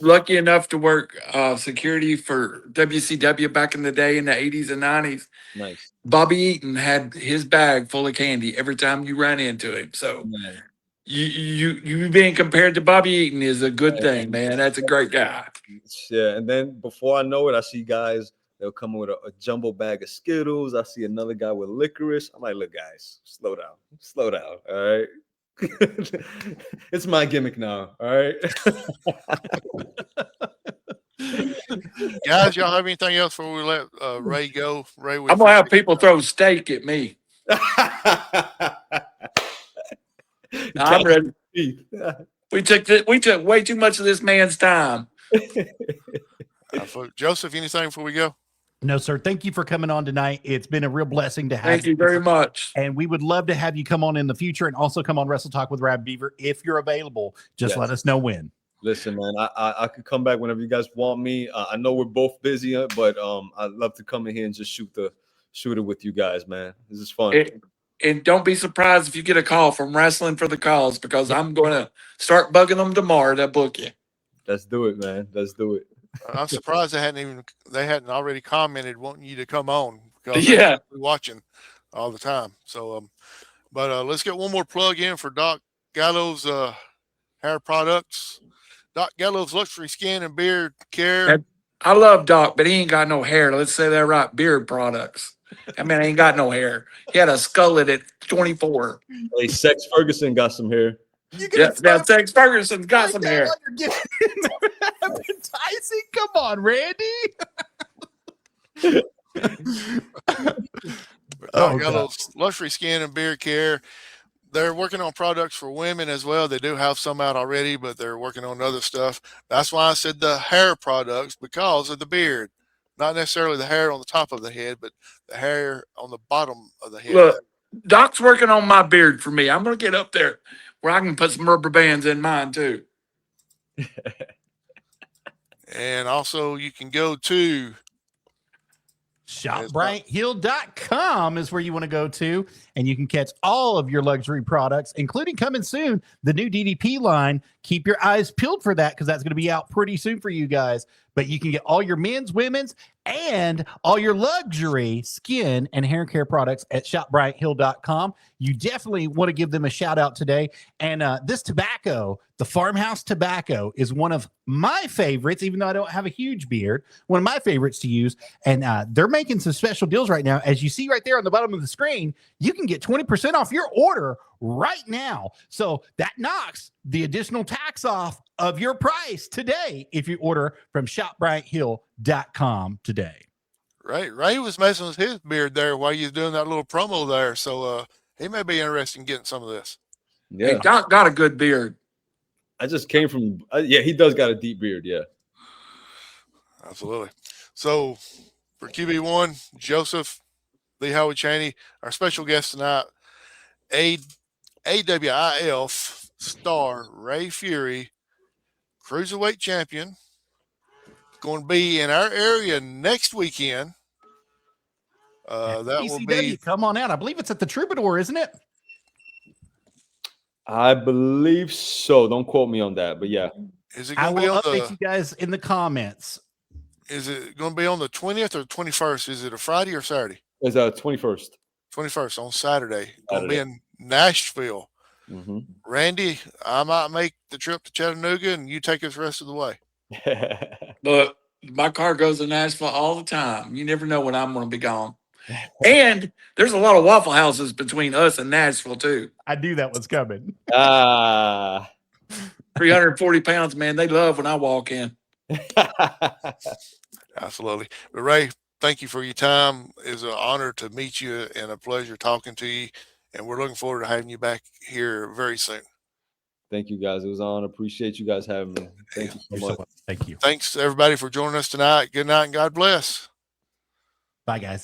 lucky enough to work security for WCW back in the day in the 80s and 90s. Nice. Bobby Eaton had his bag full of candy every time you ran into him. So you being compared to Bobby Eaton is a good thing, man. That's a great guy. Yeah, and then before I know it, I see guys, they'll come with a jumbo bag of Skittles. I see another guy with licorice. I'm like, look, guys, slow down, all right? It's my gimmick now, all right? Guys, y'all have anything else before we let Ray go? Ray, I'm gonna have people throw steak at me. I'm ready. We took way too much of this man's time. Joseph, anything before we go? No, sir. Thank you for coming on tonight. It's been a real blessing to have Thank you very much. And we would love to have you come on in the future and also come on Wrestle Talk with Arabbidb3aver if you're available. Just let us know when. Listen, man, I could come back whenever you guys want me. I know we're both busy, but I'd love to come in here and just shoot it with you guys, man. This is fun. And don't be surprised if you get a call from Wrestling for the Cause, because I'm going to start bugging them tomorrow to book you. Let's do it, man. Let's do it. I'm surprised they hadn't already commented wanting you to come on, because Yeah. they're watching all the time. So, but let's get one more plug in for Doc Gallo's hair products. Doc Gallo's luxury skin and beard care. I love Doc, but he ain't got no hair. Let's say that right. Beard products. That man ain't got no hair. He had a skullet at 24. Hey, Sex Ferguson got some hair. Yeah, Sex Ferguson got some hair. You're getting advertising. Come on, Randy. Doc Gallo's luxury skin and beard care. They're working on products for women as well. They do have some out already, but they're working on other stuff. That's why I said the hair products, because of the beard. Not necessarily the hair on the top of the head, but the hair on the bottom of the head. Look, Doc's working on my beard for me. I'm going to get up there where I can put some rubber bands in mine too. And also you can go to ShopBryantHill.com is where you want to go to, and you can catch all of your luxury products, including coming soon, the new DDP line. Keep your eyes peeled for that, because that's going to be out pretty soon for you guys. But you can get all your men's, women's, and all your luxury skin and hair care products at ShopBryantHill.com. You definitely want to give them a shout out today. And this tobacco, the Farmhouse tobacco, is one of my favorites, even though I don't have a huge beard, one of my favorites to use. And they're making some special deals right now. As you see right there on the bottom of the screen, you can get 20% off your order right now. So that knocks the additional tax off of your price today if you order from ShopBryantHill.com today. Right. Ray was messing with his beard there while you was doing that little promo there. So he may be interested in getting some of this. Yeah, Hey, Doc got a good beard. I just came from. Yeah, he does got a deep beard. Yeah, Absolutely. So for QB1, Joseph D Howie Chaney, our special guest tonight, AIWF star Ray Fury, cruiserweight champion, going to be in our area next weekend. That CCW, will be. come on out. I believe it's at the Troubadour, isn't it? I believe so. Don't quote me on that, but yeah. Is it I going to be will on update you guys in the comments. Is it going to be on the 20th or 21st? Is it a Friday or Saturday? It's 21st. 21st on Saturday. Going to be in Nashville. Mm-hmm. Randy, I might make the trip to Chattanooga, and you take us the rest of the way. Look, my car goes to Nashville all the time. You never know when I'm going to be gone. And there's a lot of Waffle Houses between us and Nashville too. I knew that was coming. 340 pounds, man. They love when I walk in. Absolutely. But Ray, thank you for your time. It's an honor to meet you and a pleasure talking to you. And we're looking forward to having you back here very soon. Thank you, guys. It was an honor. Appreciate you guys having me. Thank you so much. Thank you. Thanks, everybody, for joining us tonight. Good night and God bless. Bye, guys.